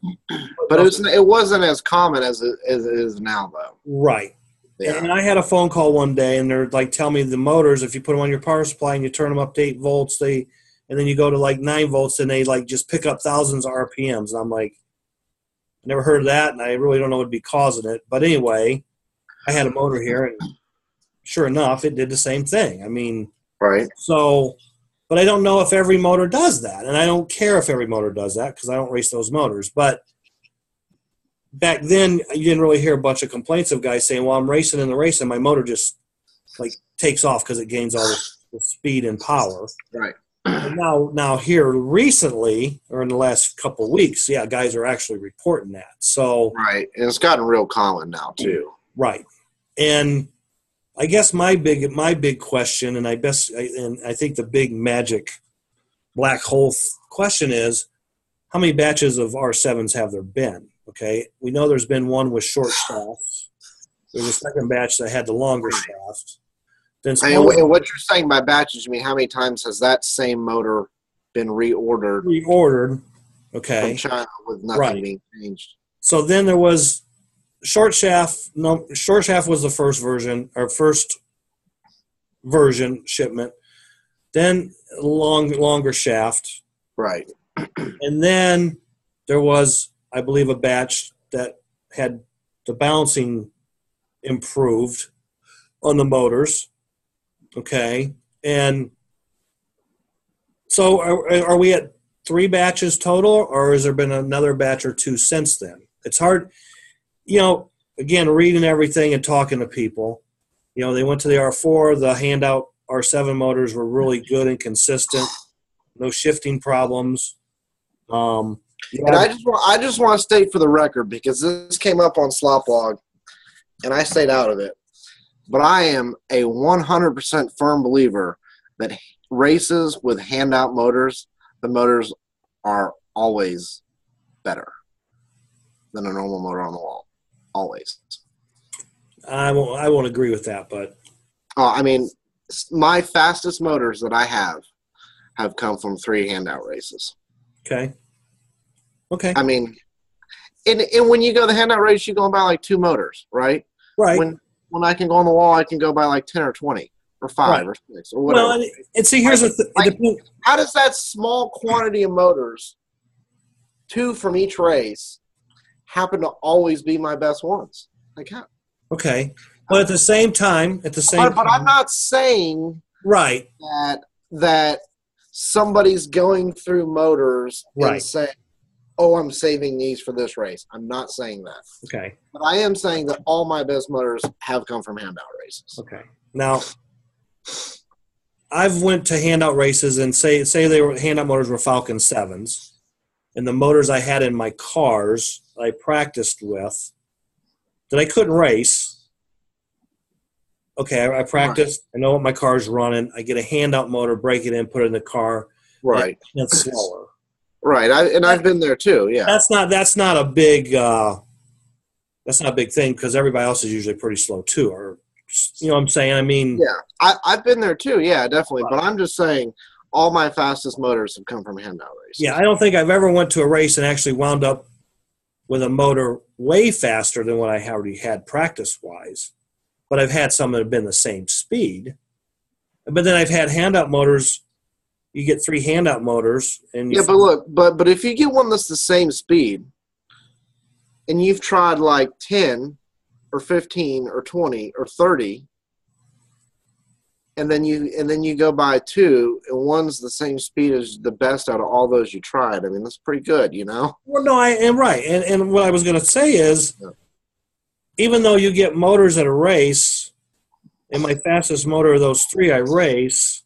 Speaker 1: But it wasn't as common as it is now, though.
Speaker 2: Right. Yeah. And I had a phone call one day, and they're like, tell me the motors, if you put them on your power supply and you turn them up to 8 volts, and then you go to like 9 volts, and they like just pick up thousands of RPMs. And I'm like, I never heard of that, and I really don't know what would be causing it. But anyway, I had a motor here, and sure enough, it did the same thing. I mean,
Speaker 1: Right.
Speaker 2: So, but I don't know if every motor does that, and I don't care if every motor does that because I don't race those motors. But back then, you didn't really hear a bunch of complaints of guys saying, "Well, I'm racing in the race, and my motor just like takes off because it gains all the speed and power."
Speaker 1: Right.
Speaker 2: And now here recently, or in the last couple of weeks, yeah, guys are actually reporting that. So
Speaker 1: Right, and it's gotten real common now too.
Speaker 2: right, and I guess my big question, and I think the big magic black hole question is, how many batches of R7s have there been? Okay, we know there's been one with short shafts. There's a second batch that had the longer shafts. Then
Speaker 1: and what you're saying by batches, you mean how many times has that same motor been reordered?
Speaker 2: Reordered, okay.
Speaker 1: From China with nothing being changed.
Speaker 2: So then there was short shaft. No, short shaft was the first version shipment. Then longer shaft.
Speaker 1: Right.
Speaker 2: And then there was, I believe, a batch that had the balancing improved on the motors. Okay. And so are we at 3 batches total, or has there been another batch or 2 since then? It's hard, again, reading everything and talking to people. They went to the R4, the handout R7 motors were really good and consistent, no shifting problems.
Speaker 1: And I just want to state for the record, because this came up on Slop Log, and I stayed out of it. But I am a 100% firm believer that races with handout motors, the motors are always better than a normal motor on the wall. Always.
Speaker 2: I won't agree with that, but
Speaker 1: my fastest motors that I have come from 3 handout races.
Speaker 2: Okay.
Speaker 1: And when you go the handout race, you go by like 2 motors, right?
Speaker 2: Right.
Speaker 1: When I can go on the wall, I can go by like 10 or 20 or 5 or 6 or whatever.
Speaker 2: Well, and see, here's
Speaker 1: how does that small quantity of motors, 2 from each race, happen to always be my best ones? Like how?
Speaker 2: Okay. But at the same time,
Speaker 1: but I'm not saying
Speaker 2: right
Speaker 1: that somebody's going through motors and saying, "Oh, I'm saving these for this race." I'm not saying that.
Speaker 2: Okay.
Speaker 1: But I am saying that all my best motors have come from handout races.
Speaker 2: Okay. Now, I've went to handout races and say they were handout motors were Falcon 7s, and the motors I had in my cars I practiced with that I couldn't race. Okay, I practiced. Right. I know what my car's running. I get a handout motor, break it in, put it in the car.
Speaker 1: Right.
Speaker 2: And it's slower.
Speaker 1: Right. I've been there too. Yeah.
Speaker 2: That's not a big thing because everybody else is usually pretty slow too. Or what I'm saying?
Speaker 1: Yeah. I've been there too. Yeah, definitely. But I'm just saying all my fastest motors have come from handout races.
Speaker 2: Yeah, I don't think I've ever went to a race and actually wound up with a motor way faster than what I already had practice-wise. But I've had some that have been the same speed. But then I've had handout motors. You get 3 handout motors.
Speaker 1: But look, but if you get one that's the same speed, and you've tried like 10 or 15 or 20 or 30, and then you go by 2, and one's the same speed as the best out of all those you tried. I mean, that's pretty good, Well,
Speaker 2: no, I am right. And what I was going to say is, even though you get motors at a race, and my fastest motor of those 3 I race,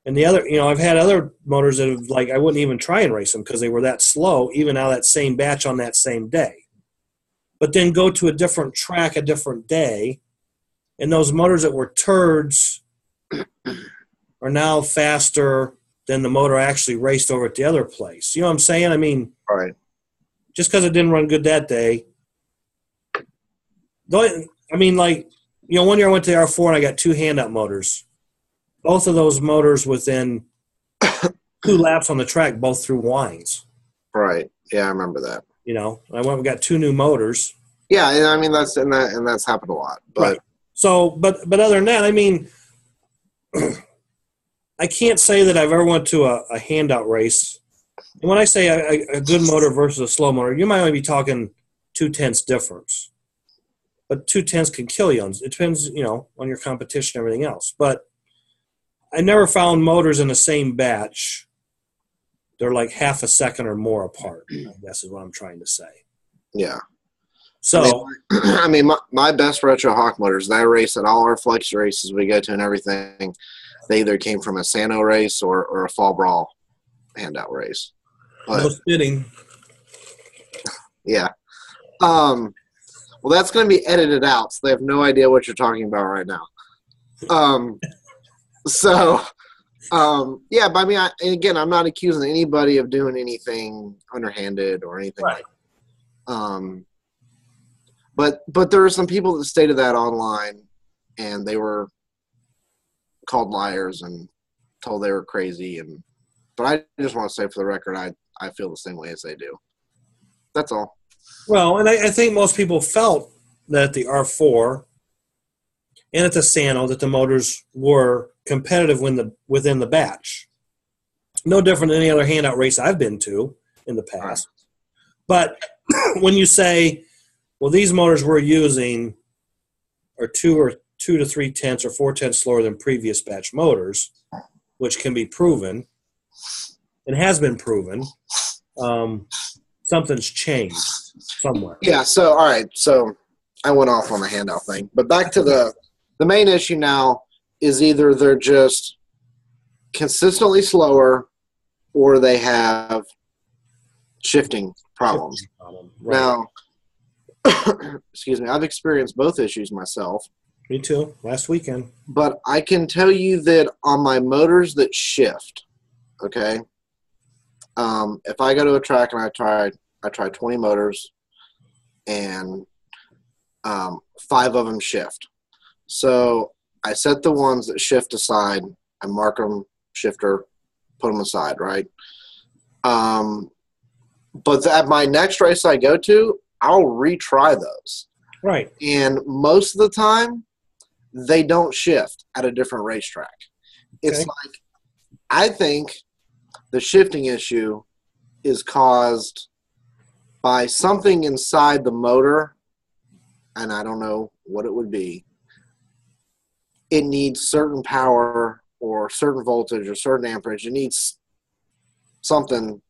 Speaker 2: and the other, I've had other motors that have, I wouldn't even try and race them because they were that slow, even out of that same batch on that same day. But then go to a different track a different day, and those motors that were turds are now faster than the motor I actually raced over at the other place. You know what I'm saying?
Speaker 1: Right.
Speaker 2: Just because it didn't run good that day. One year I went to the R4 and I got 2 handout motors. Both of those motors within 2 laps on the track, both through wines.
Speaker 1: Right. Yeah, I remember that.
Speaker 2: I went and got 2 new motors.
Speaker 1: Yeah, and that's happened a lot. But
Speaker 2: right. So, but other than that, I can't say that I've ever went to a handout race. And when I say a good motor versus a slow motor, you might only be talking 0.2 difference. But 0.2 can kill you. It depends, on your competition and everything else. But I never found motors in the same batch. They're like half a second or more apart, I guess is what I'm trying to say.
Speaker 1: Yeah.
Speaker 2: So,
Speaker 1: I mean, my best Retro Hawk motors that I race at all our flex races we go to and everything, they either came from a Sano race or a Fall Brawl handout race. But,
Speaker 2: no spitting.
Speaker 1: Yeah. Well, that's going to be edited out, so they have no idea what you're talking about right now. Yeah, but I mean, and again, I'm not accusing anybody of doing anything underhanded or anything
Speaker 2: Right.
Speaker 1: But there are some people that stated that online, and they were called liars and told they were crazy. But I just want to say, for the record, I feel the same way as they do. That's all.
Speaker 2: Well, and I think most people felt that the R4 and at the Sano that the motors were competitive within the batch. No different than any other handout race I've been to in the past. But when you say, well, these motors we're using are 2 to 3 tenths or 4 tenths slower than previous batch motors, which can be proven and has been proven, something's changed somewhere.
Speaker 1: Yeah, so, all right. So I went off on the handout thing. But back to the main issue now is either they're just consistently slower or they have shifting problems.
Speaker 2: Right.
Speaker 1: Now, excuse me, I've experienced both issues myself.
Speaker 2: Me too, last weekend.
Speaker 1: But I can tell you that on my motors that shift, okay, if I go to a track and I try 20 motors and 5 of them shift. So I set the ones that shift aside. I mark them shifter, put them aside, right? But at my next race I go to, I'll retry those.
Speaker 2: Right.
Speaker 1: And most of the time, they don't shift at a different racetrack. It's like, I think the shifting issue is caused by something inside the motor, and I don't know what it would be. It needs certain power or certain voltage or certain amperage. It needs something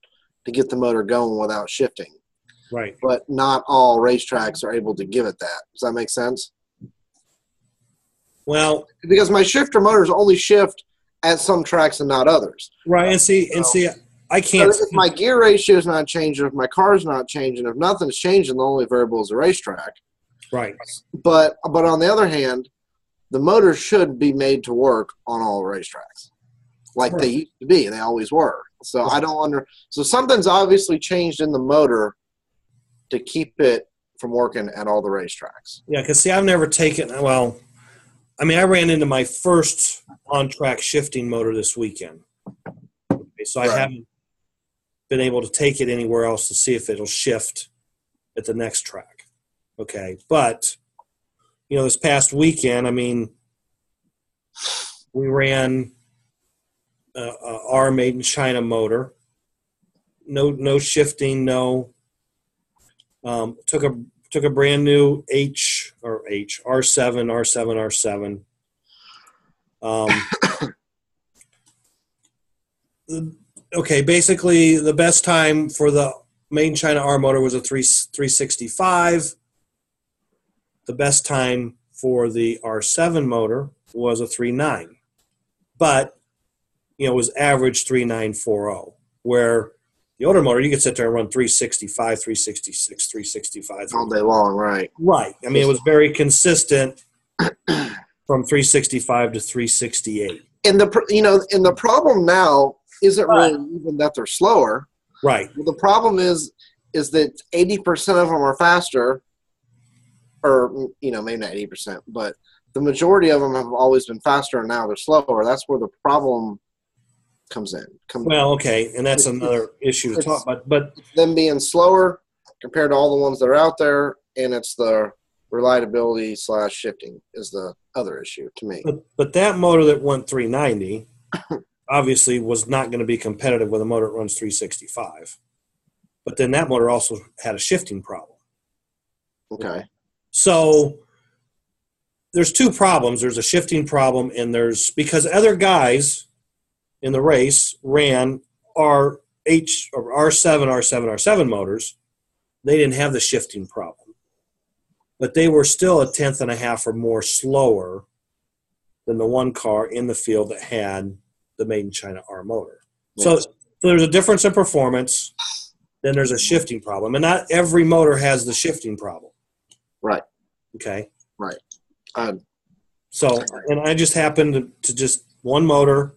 Speaker 1: to get the motor going without shifting.
Speaker 2: Right.
Speaker 1: But not all racetracks are able to give it that. Does that make sense?
Speaker 2: Well,
Speaker 1: because my shifter motors only shift at some tracks and not others.
Speaker 2: Right, and see, I can't.
Speaker 1: So if my gear ratio is not changing, if my car's not changing, if nothing's changing, the only variable is the racetrack.
Speaker 2: Right.
Speaker 1: But on the other hand, the motors should be made to work on all racetracks, like they used to be. They always were. So I don't So something's obviously changed in the motor to keep it from working at all the racetracks.
Speaker 2: Yeah, because see, I've never taken. Well, I mean, I ran into my first on-track shifting motor this weekend. Okay, so I haven't been able to take it anywhere else to see if it'll shift at the next track. Okay, but, this past weekend, I mean, we ran our made in China motor. No shifting, no. Took a brand new R7. Okay, basically the best time for the made in China R motor was a 365. The best time for the R7 motor was a 39. But, it was average 3940, where the older motor, you could sit there and run 365, 366, 365.
Speaker 1: All day long, right.
Speaker 2: Right. I mean, it was very consistent from 365 to 368.
Speaker 1: And the problem now isn't really even that they're slower.
Speaker 2: Right.
Speaker 1: The problem is that 80% of them are faster, or, maybe not 80%, but the majority of them have always been faster and now they're slower. That's where the problem comes in.
Speaker 2: Well, okay, and that's another issue to talk about. But
Speaker 1: them being slower compared to all the ones that are out there, and it's the reliability / shifting is the other issue to me.
Speaker 2: But that motor that went 390 obviously was not going to be competitive with a motor that runs 365. But then that motor also had a shifting problem.
Speaker 1: Okay.
Speaker 2: So there's two problems. There's a shifting problem, and because other guys in the race ran R7, R7 motors, they didn't have the shifting problem. But they were still a tenth and a half or more slower than the one car in the field that had the Made in China R motor. So there's a difference in performance. Then there's a shifting problem. And not every motor has the shifting problem.
Speaker 1: Right.
Speaker 2: Okay?
Speaker 1: Right.
Speaker 2: So, and I just happened to just one motor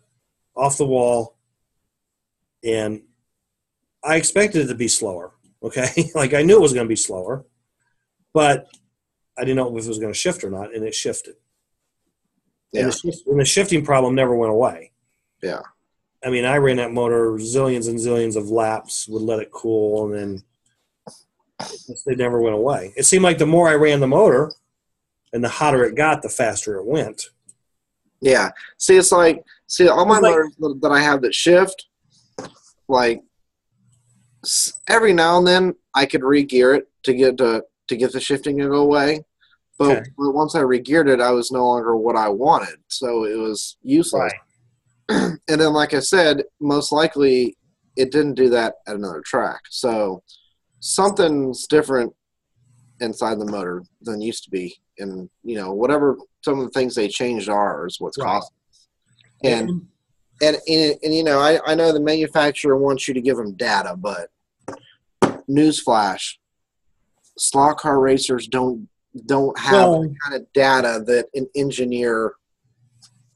Speaker 2: off the wall, and I expected it to be slower. Okay? Like, I knew it was going to be slower, but I didn't know if it was going to shift or not, and it shifted.
Speaker 1: Yeah.
Speaker 2: And the shifting problem never went away.
Speaker 1: Yeah.
Speaker 2: I mean, I ran that motor zillions and zillions of laps, would let it cool, and then it never went away. It seemed like the more I ran the motor and the hotter it got, the faster it went.
Speaker 1: Yeah. See, it's like, all my motors that I have that shift, like, every now and then I could re-gear it to get the shifting to go away. But once I re-geared it, I was no longer what I wanted. So it was useless.
Speaker 2: Right.
Speaker 1: And then, like I said, most likely it didn't do that at another track. So something's different inside the motor than used to be. And, whatever some of the things they changed are is what's costing. And I know the manufacturer wants you to give them data, but newsflash, slot car racers don't have the kind of data that an engineer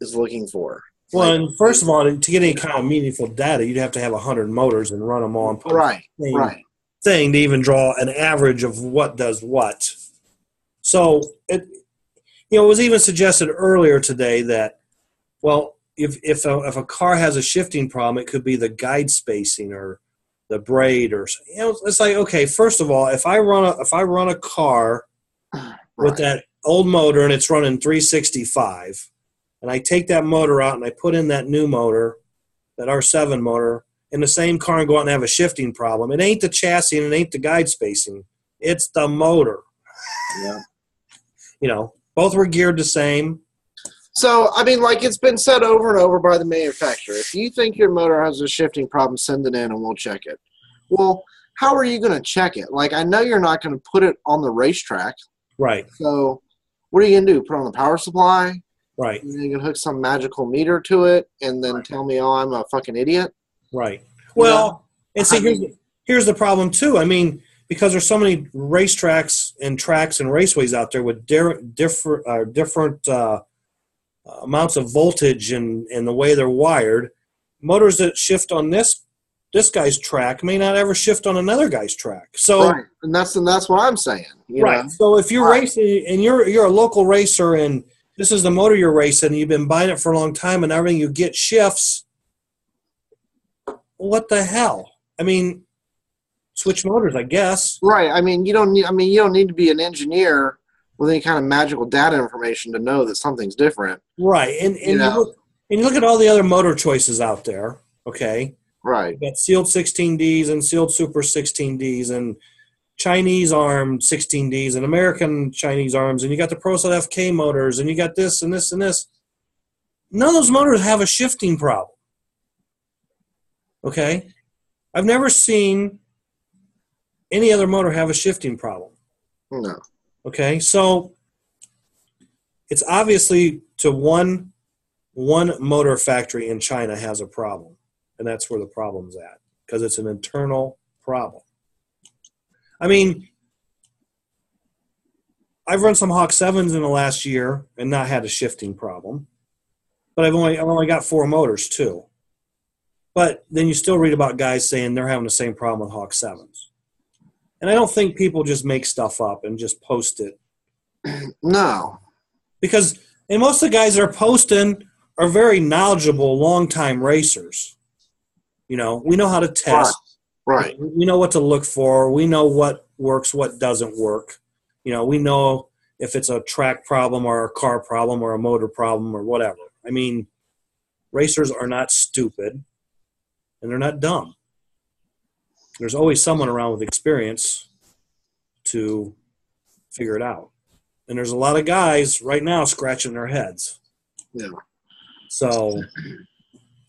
Speaker 1: is looking for.
Speaker 2: Well, and first of all, to get any kind of meaningful data, you'd have to have 100 motors and run them all and put the thing to even draw an average of what does what. So it was even suggested earlier today that, well, if a car has a shifting problem, it could be the guide spacing or the braid or it's like, okay, first of all, if I run a car with that old motor and it's running 365. And I take that motor out and I put in that new motor, that R7 motor, in the same car and go out and have a shifting problem. It ain't the chassis and it ain't the guide spacing. It's the motor. Yeah. Both were geared the same.
Speaker 1: So, I mean, like it's been said over and over by the manufacturer. If you think your motor has a shifting problem, send it in and we'll check it. Well, how are you going to check it? Like, I know you're not going to put it on the racetrack.
Speaker 2: Right.
Speaker 1: So, what are you going to do? Put it on the power supply?
Speaker 2: Right.
Speaker 1: And you can hook some magical meter to it and then tell me, oh, I'm a fucking idiot?
Speaker 2: Right. Well, and see, here's the problem, too. I mean, because there's so many racetracks and tracks and raceways out there with different amounts of voltage and the way they're wired, motors that shift on this guy's track may not ever shift on another guy's track. So,
Speaker 1: right. And that's what I'm saying.
Speaker 2: Right.
Speaker 1: know?
Speaker 2: So if you're racing and you're a local racer and this is the motor you're racing and you've been buying it for a long time and everything you get shifts, what the hell? I mean, switch motors, I guess.
Speaker 1: Right. I mean, you don't need to be an engineer with any kind of magical data information to know that something's different.
Speaker 2: Right. And you look at all the other motor choices out there, okay?
Speaker 1: Right.
Speaker 2: You got sealed 16Ds and sealed super 16Ds and Chinese armed 16Ds and American Chinese arms, and you got the ProSet FK motors, and you got this and this and this. None of those motors have a shifting problem. Okay? I've never seen any other motor have a shifting problem.
Speaker 1: No.
Speaker 2: Okay? So it's obviously to one motor factory in China has a problem, and that's where the problem's at, because it's an internal problem. I mean, I've run some Hawk 7s in the last year and not had a shifting problem. But I've only got 4 motors too. But then you still read about guys saying they're having the same problem with Hawk 7s. And I don't think people just make stuff up and just post it.
Speaker 1: No.
Speaker 2: Because most of the guys that are posting are very knowledgeable, long-time racers. We know how to test.
Speaker 1: Right.
Speaker 2: We know what to look for. We know what works, what doesn't work. We know if it's a track problem or a car problem or a motor problem or whatever. I mean, racers are not stupid and they're not dumb. There's always someone around with experience to figure it out. And there's a lot of guys right now scratching their heads.
Speaker 1: Yeah.
Speaker 2: So,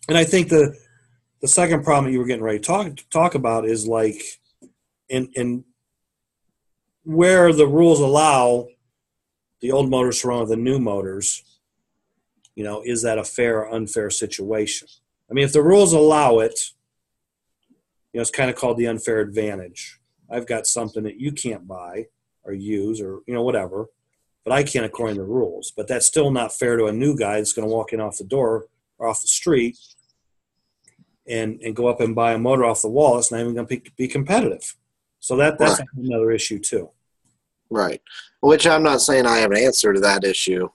Speaker 2: and I think the second problem you were getting ready to talk about is like in where the rules allow the old motors to run with the new motors, is that a fair or unfair situation? I mean, if the rules allow it, it's kind of called the unfair advantage. I've got something that you can't buy or use or, whatever, but I can according to the rules. But that's still not fair to a new guy that's going to walk in off the door or off the street and go up and buy a motor off the wall. It's not even going to be competitive. So that's
Speaker 1: right.
Speaker 2: Another issue too.
Speaker 1: Right. Which I'm not saying I have an answer to that issue.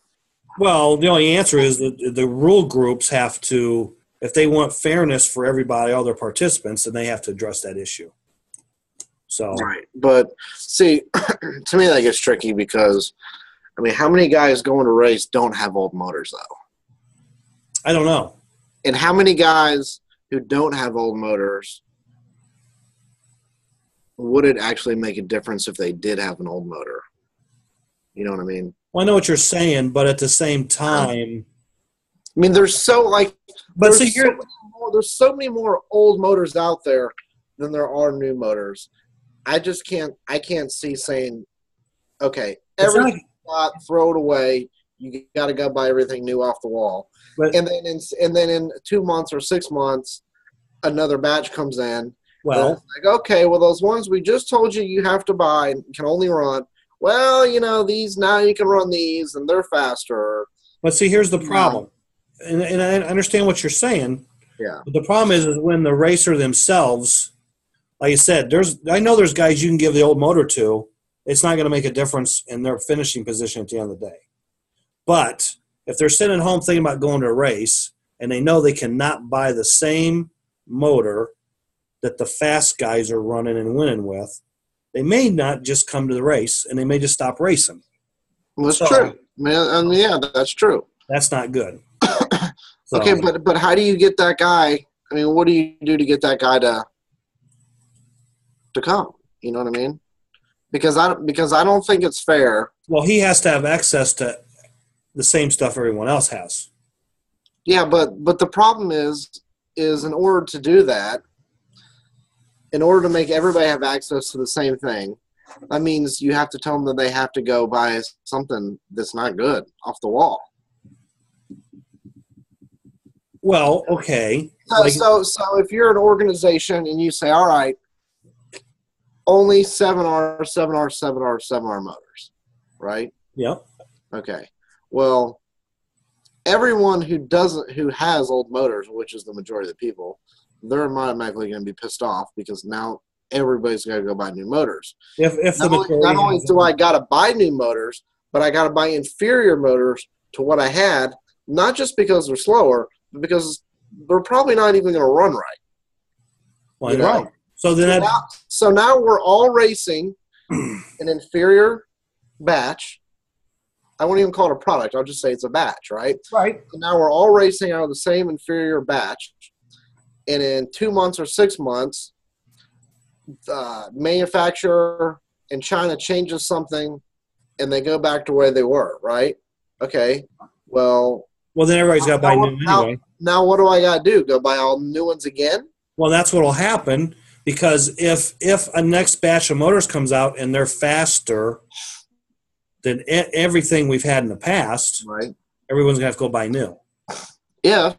Speaker 2: Well, the only answer is that the rule groups have to, if they want fairness for everybody, all their participants, then they have to address that issue. So
Speaker 1: right. But see, to me that gets tricky because, I mean, how many guys going to race don't have old motors though?
Speaker 2: I don't know.
Speaker 1: And how many guys who don't have old motors, would it actually make a difference if they did have an old motor? You know what I mean?
Speaker 2: Well, I know what you're saying, but at the same time,
Speaker 1: I mean, there's so many more old motors out there than there are new motors. I can't see saying, okay, everything throw it away. You got to go buy everything new off the wall.
Speaker 2: But,
Speaker 1: and then in 2 months or 6 months, another batch comes in.
Speaker 2: Well,
Speaker 1: it's like, okay, well, those ones we just told you have to buy and can only run. Well, these now you can run these and they're faster.
Speaker 2: But see, here's the problem. And I understand what you're saying.
Speaker 1: Yeah.
Speaker 2: But the problem is when the racer themselves, like you said, I know there's guys you can give the old motor to. It's not going to make a difference in their finishing position at the end of the day. But if they're sitting at home thinking about going to a race and they know they cannot buy the same motor that the fast guys are running and winning with, they may not just come to the race and they may just stop racing.
Speaker 1: Well, that's true. Man, yeah, that's true.
Speaker 2: That's not good.
Speaker 1: So. Okay, but how do you get that guy? I mean, what do you do to get that guy to come? You know what I mean? Because I don't think it's fair.
Speaker 2: Well, he has to have access to the same stuff everyone else has.
Speaker 1: Yeah, but the problem is in order to do that, in order to make everybody have access to the same thing, that means you have to tell them that they have to go buy something that's not good off the wall.
Speaker 2: Well, okay.
Speaker 1: So if you're an organization and you say, all right, only 7R motors, right?
Speaker 2: Yep.
Speaker 1: Okay. Well, everyone who has old motors, which is the majority of the people, they're automatically going to be pissed off because now everybody's got to go buy new motors. Not only do I got to buy new motors, but I got to buy inferior motors to what I had, not just because they're slower, but because they're probably not even going to run right.
Speaker 2: Well, right.
Speaker 1: So now we're all racing an inferior batch. I won't even call it a product. I'll just say it's a batch, right?
Speaker 2: Right.
Speaker 1: So now we're all racing out of the same inferior batch. And in 2 months or 6 months, the manufacturer in China changes something and they go back to where they were, right? Okay. Well,
Speaker 2: then everybody's got to buy new anyway.
Speaker 1: Now what do I got to do? Go buy all new ones again?
Speaker 2: Well, that's what will happen because if a next batch of motors comes out and they're faster than everything we've had in the past,
Speaker 1: right?
Speaker 2: Everyone's going to have to go buy new.
Speaker 1: Yeah.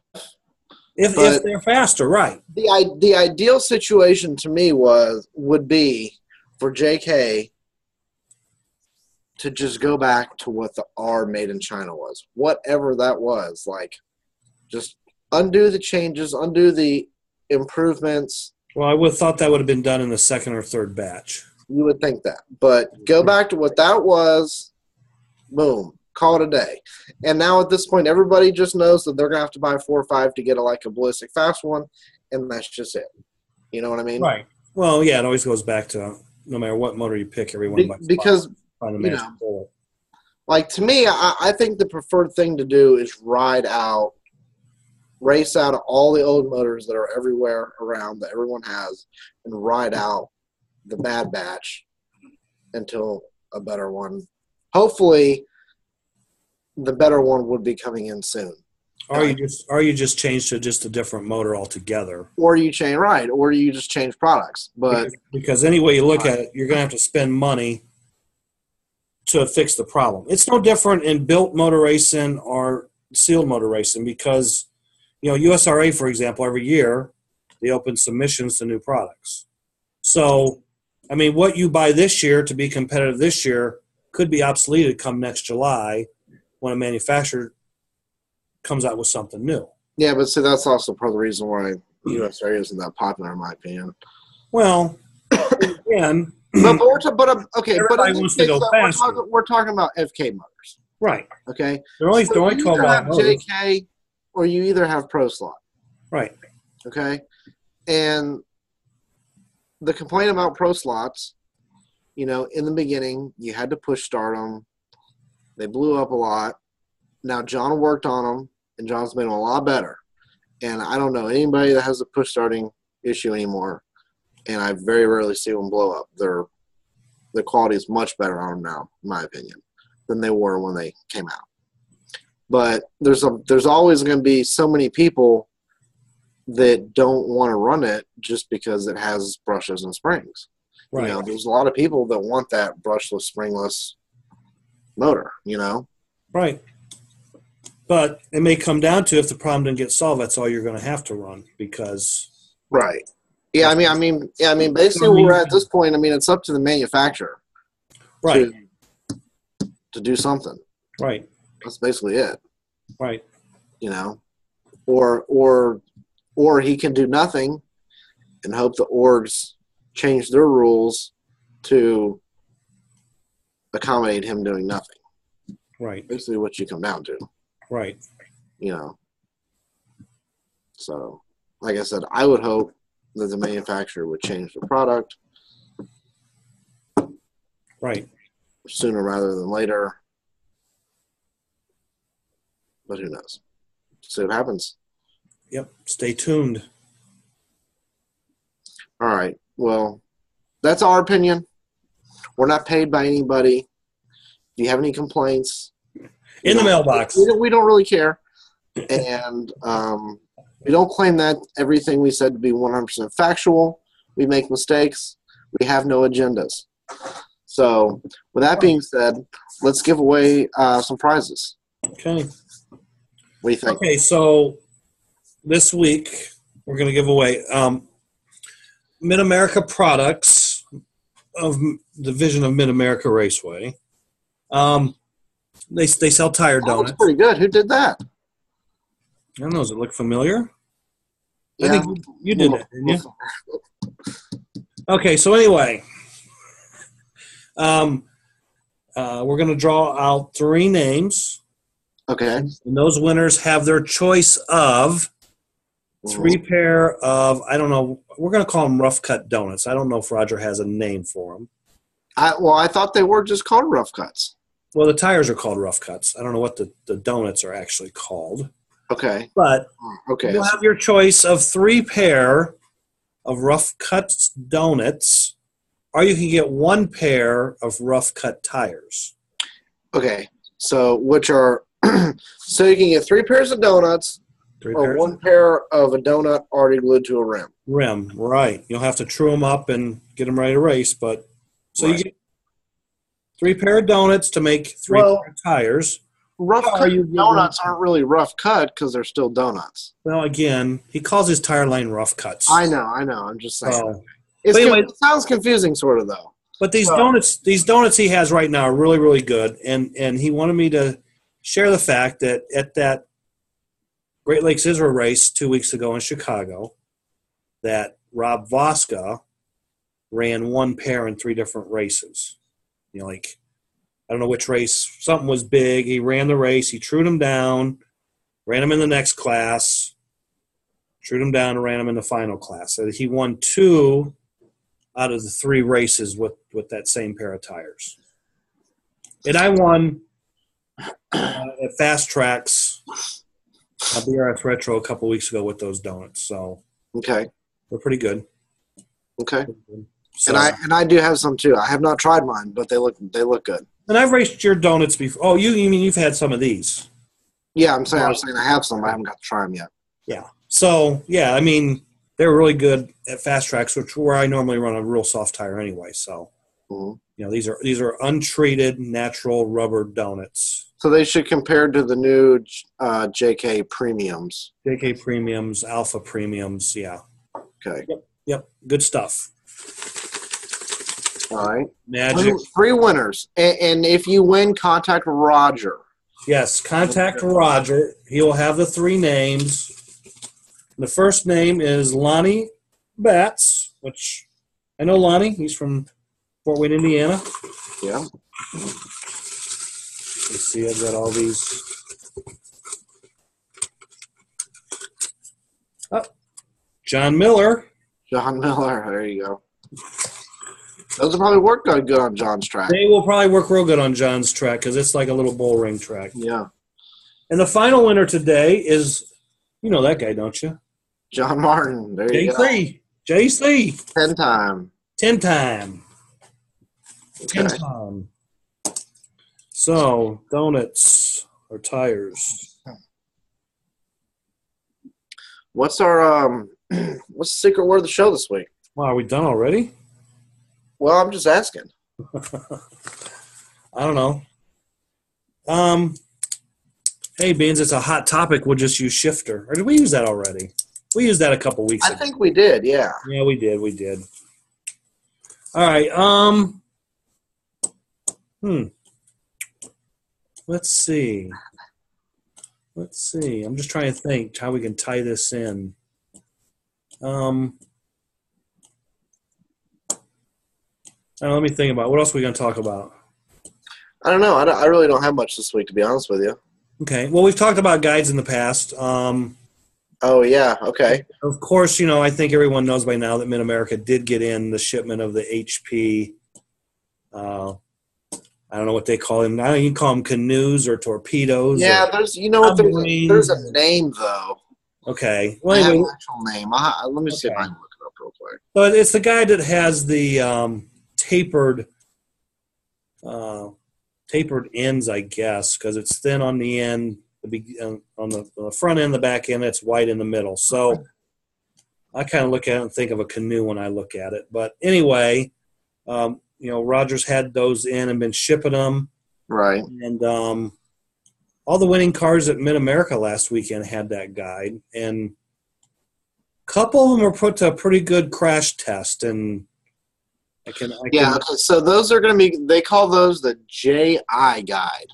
Speaker 2: If they're faster, right.
Speaker 1: The ideal situation to me would be for JK to just go back to what the R made in China was. Whatever that was. Like, just undo the changes, undo the improvements.
Speaker 2: Well, I would have thought that would have been done in the second or third batch.
Speaker 1: You would think that. But go back to what that was, boom. Call it a day. And now at this point, everybody just knows that they're going to have to buy 4 or 5 to get a ballistic fast one, and that's just it. You know what I mean?
Speaker 2: Right. Well, yeah, it always goes back to no matter what motor you pick, everyone buys
Speaker 1: because
Speaker 2: find the magic bullet.
Speaker 1: Like, to me, I think the preferred thing to do is race out all the old motors that are everywhere around that everyone has, and ride out the bad batch until a better one hopefully the better one would be coming in soon.
Speaker 2: Or you just change to just a different motor altogether.
Speaker 1: Or you just change products. But
Speaker 2: because any way you look at it, you're going to have to spend money to fix the problem. It's no different in built motor racing or sealed motor racing because, USRA, for example, every year they open submissions to new products. So, what you buy this year to be competitive this year could be obsoleted come next July when a manufacturer comes out with something new.
Speaker 1: Yeah, but see, that's also part of the reason why USRA isn't that popular, in my opinion.
Speaker 2: Well, again,
Speaker 1: everybody
Speaker 2: wants to go faster.
Speaker 1: We're talking about FK motors,
Speaker 2: right?
Speaker 1: Okay,
Speaker 2: they're only 12
Speaker 1: have JK or you either have Pro Slot,
Speaker 2: right?
Speaker 1: Okay, and the complaint about Pro Slots, in the beginning you had to push start them. They blew up a lot. Now John worked on them, and John's made them a lot better. And I don't know anybody that has a push starting issue anymore. And I very rarely see them blow up. The quality is much better on them now, in my opinion, than they were when they came out. But there's always going to be so many people that don't want to run it just because it has brushes and springs.
Speaker 2: Right.
Speaker 1: There's a lot of people that want that brushless, springless motor.
Speaker 2: Right. But it may come down to if the problem didn't get solved, that's all you're going to have to run because.
Speaker 1: Right. Yeah. Basically, where we're at this point. It's up to the manufacturer.
Speaker 2: Right.
Speaker 1: To do something.
Speaker 2: Right.
Speaker 1: That's basically it.
Speaker 2: Right.
Speaker 1: Or he can do nothing, and hope the orgs change their rules to accommodate him doing nothing.
Speaker 2: Right.
Speaker 1: Basically, what you come down to.
Speaker 2: Right.
Speaker 1: So, like I said, I would hope that the manufacturer would change the product.
Speaker 2: Right.
Speaker 1: Sooner rather than later. But who knows? See what happens.
Speaker 2: Yep. Stay tuned.
Speaker 1: All right. Well, that's our opinion. We're not paid by anybody. If you have any complaints,
Speaker 2: in the mailbox.
Speaker 1: We don't really care. And we don't claim that everything we said to be 100% factual. We make mistakes. We have no agendas. So, with that being said, let's give away some prizes.
Speaker 2: Okay.
Speaker 1: What do you think?
Speaker 2: Okay, so this week we're going to give away Mid-America products of Division of Mid-America Raceway. They sell tire donuts.
Speaker 1: That's pretty good. Who did that?
Speaker 2: I don't know. Does it look familiar?
Speaker 1: Yeah.
Speaker 2: I think you did it, didn't you? Okay, so anyway, we're going to draw out 3 names.
Speaker 1: Okay.
Speaker 2: And those winners have their choice of 3 pair of, I don't know, we're going to call them rough cut donuts. I don't know if Roger has a name for them.
Speaker 1: I thought they were just called rough cuts.
Speaker 2: Well, the tires are called rough cuts. I don't know what the donuts are actually called.
Speaker 1: Okay.
Speaker 2: But
Speaker 1: okay.
Speaker 2: You'll have your choice of 3 pair of rough cut donuts, or you can get 1 pair of rough cut tires.
Speaker 1: Okay. So which are so you can get 3 pairs of donuts or 1 pair of a donut already glued to a rim.
Speaker 2: Rim, right. You'll have to true them up and get them ready to race, but so you get 3 pair of donuts to make 3 pair of tires.
Speaker 1: Rough cut donuts aren't really rough cut because they're still donuts.
Speaker 2: Well, again, he calls his tire line rough cuts.
Speaker 1: I know. I'm just saying. It sounds confusing, sort of, though.
Speaker 2: But these donuts he has right now are really, really good, and he wanted me to share the fact that at that Great Lakes Israel race 2 weeks ago in Chicago, that Rob Voska ran 1 pair in 3 different races. I don't know which race. Something was big. He ran the race. He trued him down, ran him in the next class, trued him down, and ran him in the final class. So he won 2 out of the 3 races with that same pair of tires. And I won at Fast Tracks BRS Retro a couple weeks ago with those donuts. So
Speaker 1: okay,
Speaker 2: they're pretty good.
Speaker 1: Okay. So, and I do have some too. I have not tried mine, but they look good.
Speaker 2: And I've raced your donuts before. Oh, you mean you've had some of these?
Speaker 1: Yeah, I'm saying I have some, but I haven't got to try them yet.
Speaker 2: Yeah. So yeah, I mean they're really good at fast tracks, where I normally run a real soft tire anyway. So these are untreated natural rubber donuts.
Speaker 1: So they should compare to the new JK Premiums.
Speaker 2: JK Premiums, Alpha Premiums, yeah.
Speaker 1: Okay.
Speaker 2: Yep. Good stuff.
Speaker 1: All right.
Speaker 2: Magic.
Speaker 1: 3 winners. And if you win, contact Roger.
Speaker 2: Yes, contact Roger. He'll have the 3 names. The first name is Lonnie Batts, which I know Lonnie. He's from Fort Wayne, Indiana.
Speaker 1: Yeah.
Speaker 2: Let's see, I've got all these. Oh, John Miller.
Speaker 1: John Miller. There you go. Those will probably work good on John's track.
Speaker 2: They will probably work real good on John's track because it's like a little bull ring track.
Speaker 1: Yeah.
Speaker 2: And the final winner today is, you know that guy, don't you?
Speaker 1: John Martin. There you
Speaker 2: JC.
Speaker 1: go.
Speaker 2: JC.
Speaker 1: 10 time.
Speaker 2: 10 time.
Speaker 1: Okay.
Speaker 2: 10 time. So, donuts or tires.
Speaker 1: What's our what's the secret word of the show this week?
Speaker 2: Wow, are we done already?
Speaker 1: Well, I'm just asking.
Speaker 2: I don't know. Hey, Beans, it's a hot topic. We'll just use shifter. Or did we use that already? We used that a couple weeks ago.
Speaker 1: I think we did, yeah.
Speaker 2: Yeah, we did. All right. Let's see. I'm just trying to think how we can tie this in. Let me think about what else are we going to talk about.
Speaker 1: I don't know. I really don't have much this week, to be honest with you.
Speaker 2: Okay. Well, we've talked about guides in the past.
Speaker 1: Oh, yeah. Okay.
Speaker 2: Of course, I think everyone knows by now that Mid-America did get in the shipment of the HP. I don't know what they call them. Now you can call them canoes or torpedoes.
Speaker 1: Yeah, there's a name, though.
Speaker 2: Okay.
Speaker 1: Well, anyway, an actual name. Let me see if I can look it up real quick.
Speaker 2: But it's the guy that has the tapered ends, I guess, because it's thin on the end, on the front end, the back end, it's white in the middle. So I kind of look at it and think of a canoe when I look at it. But anyway, Rogers had those in and been shipping them.
Speaker 1: Right.
Speaker 2: And all the winning cars at Mid-America last weekend had that guide. And a couple of them were put to a pretty good crash test. And okay,
Speaker 1: so those are going to be, they call those the JI guide.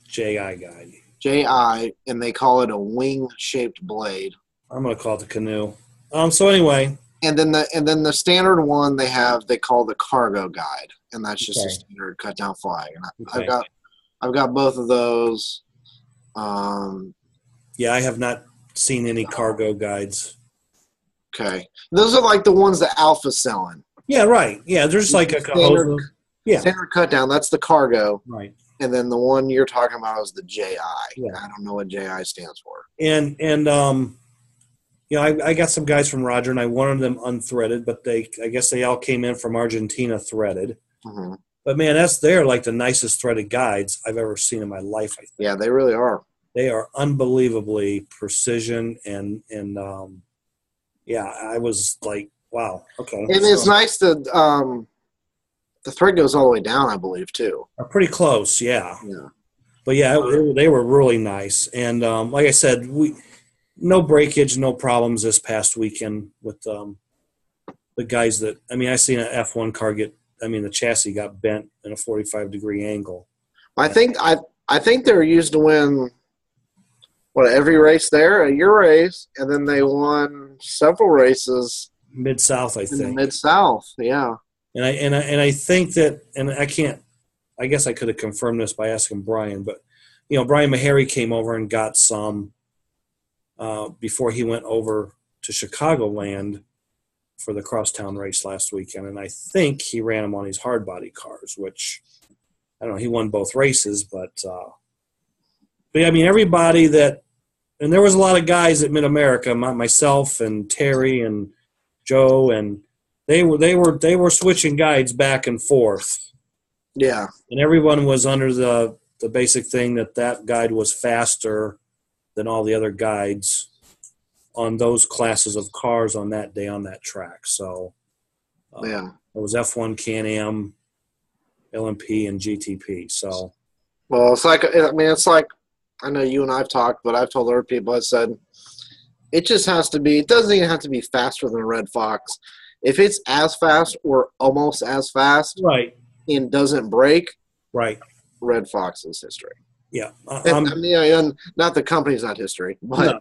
Speaker 2: JI guide.
Speaker 1: JI, and they call it a wing-shaped blade.
Speaker 2: I'm going to call it the canoe. So anyway.
Speaker 1: And then the standard one they call the cargo guide, and that's just a standard cut down flag. And I've got both of those.
Speaker 2: Yeah, I have not seen any cargo guides.
Speaker 1: Okay, those are like the ones that Alpha's selling.
Speaker 2: Yeah, right. Yeah, there's like a
Speaker 1: standard cut down. That's the cargo.
Speaker 2: Right.
Speaker 1: And then the one you're talking about is the JI.
Speaker 2: Yeah.
Speaker 1: I don't know what JI stands for.
Speaker 2: And I got some guys from Roger, and I wanted them unthreaded, but I guess they all came in from Argentina threaded. Mm-hmm. But man, they're like the nicest threaded guides I've ever seen in my life. I think.
Speaker 1: Yeah, they really are.
Speaker 2: They are unbelievably precision, and I was like, wow, okay.
Speaker 1: And it's nice that the thread goes all the way down, I believe, too.
Speaker 2: Pretty close, yeah.
Speaker 1: Yeah.
Speaker 2: But yeah, they were really nice, and like I said, no breakage, no problems this past weekend with the guys that – I seen an F1 car the chassis got bent in a 45-degree angle.
Speaker 1: I think they were used to win, every race there, your race, and then they won several races.
Speaker 2: Mid-South, I think.
Speaker 1: Mid-South, yeah.
Speaker 2: And I think that – and I guess I could have confirmed this by asking Brian, but, Brian Meharry came over and got some – before he went over to Chicagoland for the crosstown race last weekend. And I think he ran them on his hard body cars, which I don't know, he won both races, but everybody that, and there was a lot of guys at Mid-America, myself and Terry and Joe, and they were switching guides back and forth.
Speaker 1: Yeah.
Speaker 2: And everyone was under the basic thing that guide was faster than all the other guides on those classes of cars on that day on that track. So
Speaker 1: Yeah.
Speaker 2: it was F1, Can-Am, LMP, and GTP. So,
Speaker 1: well, it's like, I mean, it's like, I know you and I've talked, but I've told other people, I said, it just has to be, it doesn't even have to be faster than a Red Fox. If it's as fast or almost as fast
Speaker 2: right,
Speaker 1: and doesn't break,
Speaker 2: right,
Speaker 1: Red Fox is history.
Speaker 2: yeah.
Speaker 1: I mean, and not the company's not history, but,
Speaker 2: No.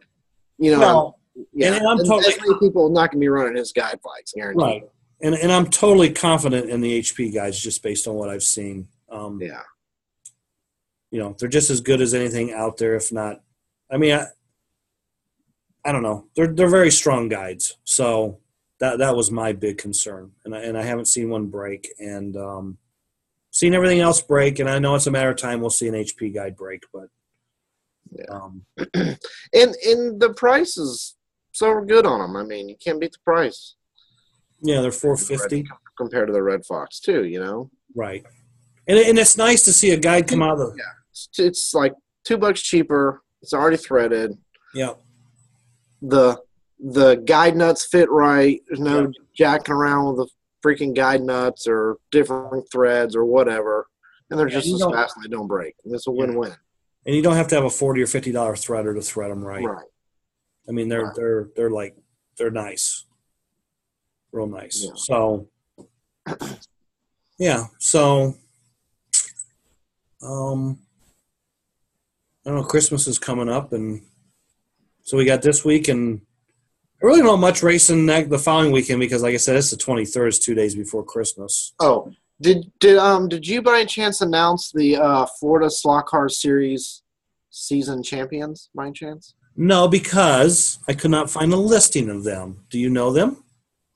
Speaker 1: you know,
Speaker 2: Well,
Speaker 1: yeah.
Speaker 2: and I'm totally
Speaker 1: as many people not going to be running his guide flags, guaranteed.
Speaker 2: right. And I'm totally confident in the HP guys just based on what I've seen.
Speaker 1: Yeah.
Speaker 2: You know, they're just as good as anything out there, if not. I mean, I don't know. They're very strong guides. So that was my big concern, and I haven't seen one break, and seen everything else break, and I know it's a matter of time we'll see an HP guide break, but
Speaker 1: yeah. And the price is so good on them. I mean, you can't beat the price.
Speaker 2: Yeah, they're $450
Speaker 1: compared to the Red Fox too. You know,
Speaker 2: right? And it's nice to see a guide come out of the.
Speaker 1: Yeah, it's like $2 cheaper. It's already threaded.
Speaker 2: Yeah.
Speaker 1: The guide nuts fit right. There's no jacking around with the freaking guide nuts or different threads or whatever. And they're just as fast and they don't break. And it's a win-win.
Speaker 2: And you don't have to have a $40 or $50 threader to thread them right.
Speaker 1: Right.
Speaker 2: I mean, they're nice, real nice.
Speaker 1: Yeah.
Speaker 2: So, yeah. So, I don't know. Christmas is coming up, and so we got this week, and I really don't know much racing the following weekend because, like I said, it's the 23rd, it's 2 days before Christmas.
Speaker 1: Oh, did you by any chance announce the Florida Slot Car Series season champions by any chance?
Speaker 2: No, because I could not find a listing of them. Do you know them?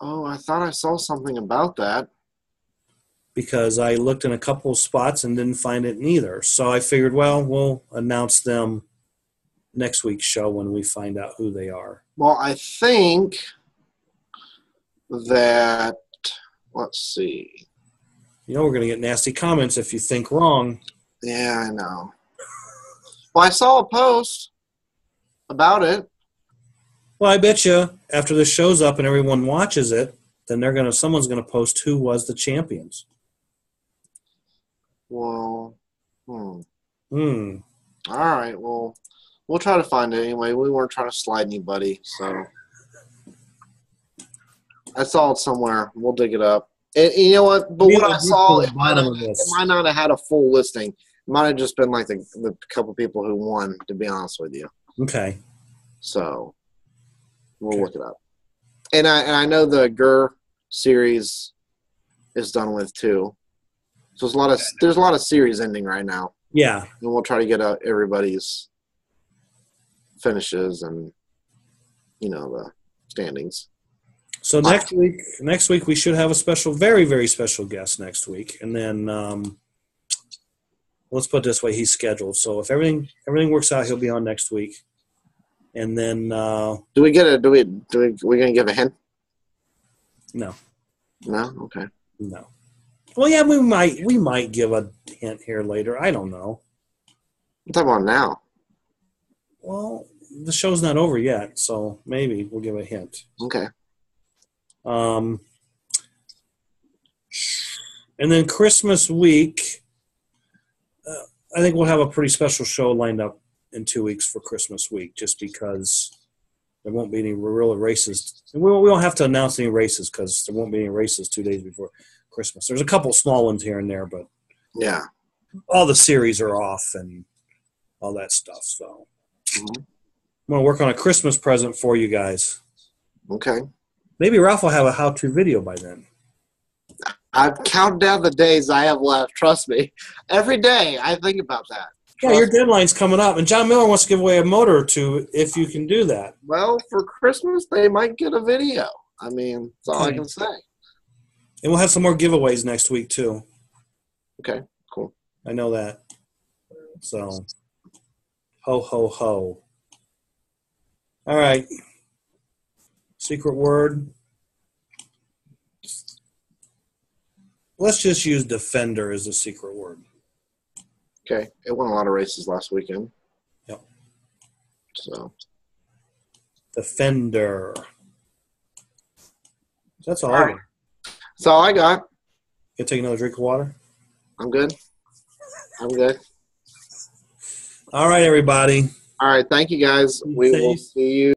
Speaker 1: Oh, I thought I saw something about that.
Speaker 2: Because I looked in a couple of spots and didn't find it neither. So I figured, well, we'll announce them next week's show when we find out who they are.
Speaker 1: Well, I think that, let's see.
Speaker 2: You know, we're going to get nasty comments if you think wrong.
Speaker 1: Yeah, I know. Well, I saw a post about it.
Speaker 2: Well, I bet you after the show's up and everyone watches it, then someone's going to post who was the champions.
Speaker 1: Well,
Speaker 2: Hmm.
Speaker 1: All right, well, we'll try to find it anyway. We weren't trying to slide anybody, so I saw it somewhere. We'll dig it up. And you know what? But what I saw, it might not have had a full listing. It might have just been like the couple people who won, to be honest with you.
Speaker 2: Okay.
Speaker 1: So we'll look it up. And I know the GUR series is done with too. So there's a lot of series ending right now.
Speaker 2: Yeah.
Speaker 1: And we'll try to get everybody's finishes and, you know, the standings.
Speaker 2: So next week we should have a special, very, very special guest next week. And then let's put it this way, he's scheduled. So if everything works out, he'll be on next week. And then
Speaker 1: we gonna give a hint?
Speaker 2: No.
Speaker 1: No? Okay.
Speaker 2: No. Well, yeah, we might give a hint here later. I don't know.
Speaker 1: I'm talking about now.
Speaker 2: Well, the show's not over yet, so maybe we'll give a hint.
Speaker 1: Okay.
Speaker 2: And then Christmas week, I think we'll have a pretty special show lined up in 2 weeks for Christmas week, just because there won't be any real races. And we won't have to announce any races because there won't be any races 2 days before Christmas. There's a couple small ones here and there, but
Speaker 1: yeah,
Speaker 2: all the series are off and all that stuff. So I'm going to work on a Christmas present for you guys.
Speaker 1: Okay.
Speaker 2: Maybe Ralph will have a how-to video by then.
Speaker 1: I've counted down the days I have left. Trust me. Every day I think about that.
Speaker 2: Yeah, your deadline's coming up, and John Miller wants to give away a motor or two if you can do that.
Speaker 1: Well, for Christmas, they might get a video. I mean, that's all I can say.
Speaker 2: And we'll have some more giveaways next week, too.
Speaker 1: Okay, cool.
Speaker 2: I know that. So, ho, ho, ho. All right. Secret word. Let's just use Defender as the secret word.
Speaker 1: Okay. It won a lot of races last weekend.
Speaker 2: Yep.
Speaker 1: So.
Speaker 2: Defender. That's all
Speaker 1: All
Speaker 2: I
Speaker 1: right.
Speaker 2: got.
Speaker 1: That's all I got.
Speaker 2: You take another drink of water?
Speaker 1: I'm good.
Speaker 2: All right, everybody.
Speaker 1: All right. Thank you, guys. We will see you.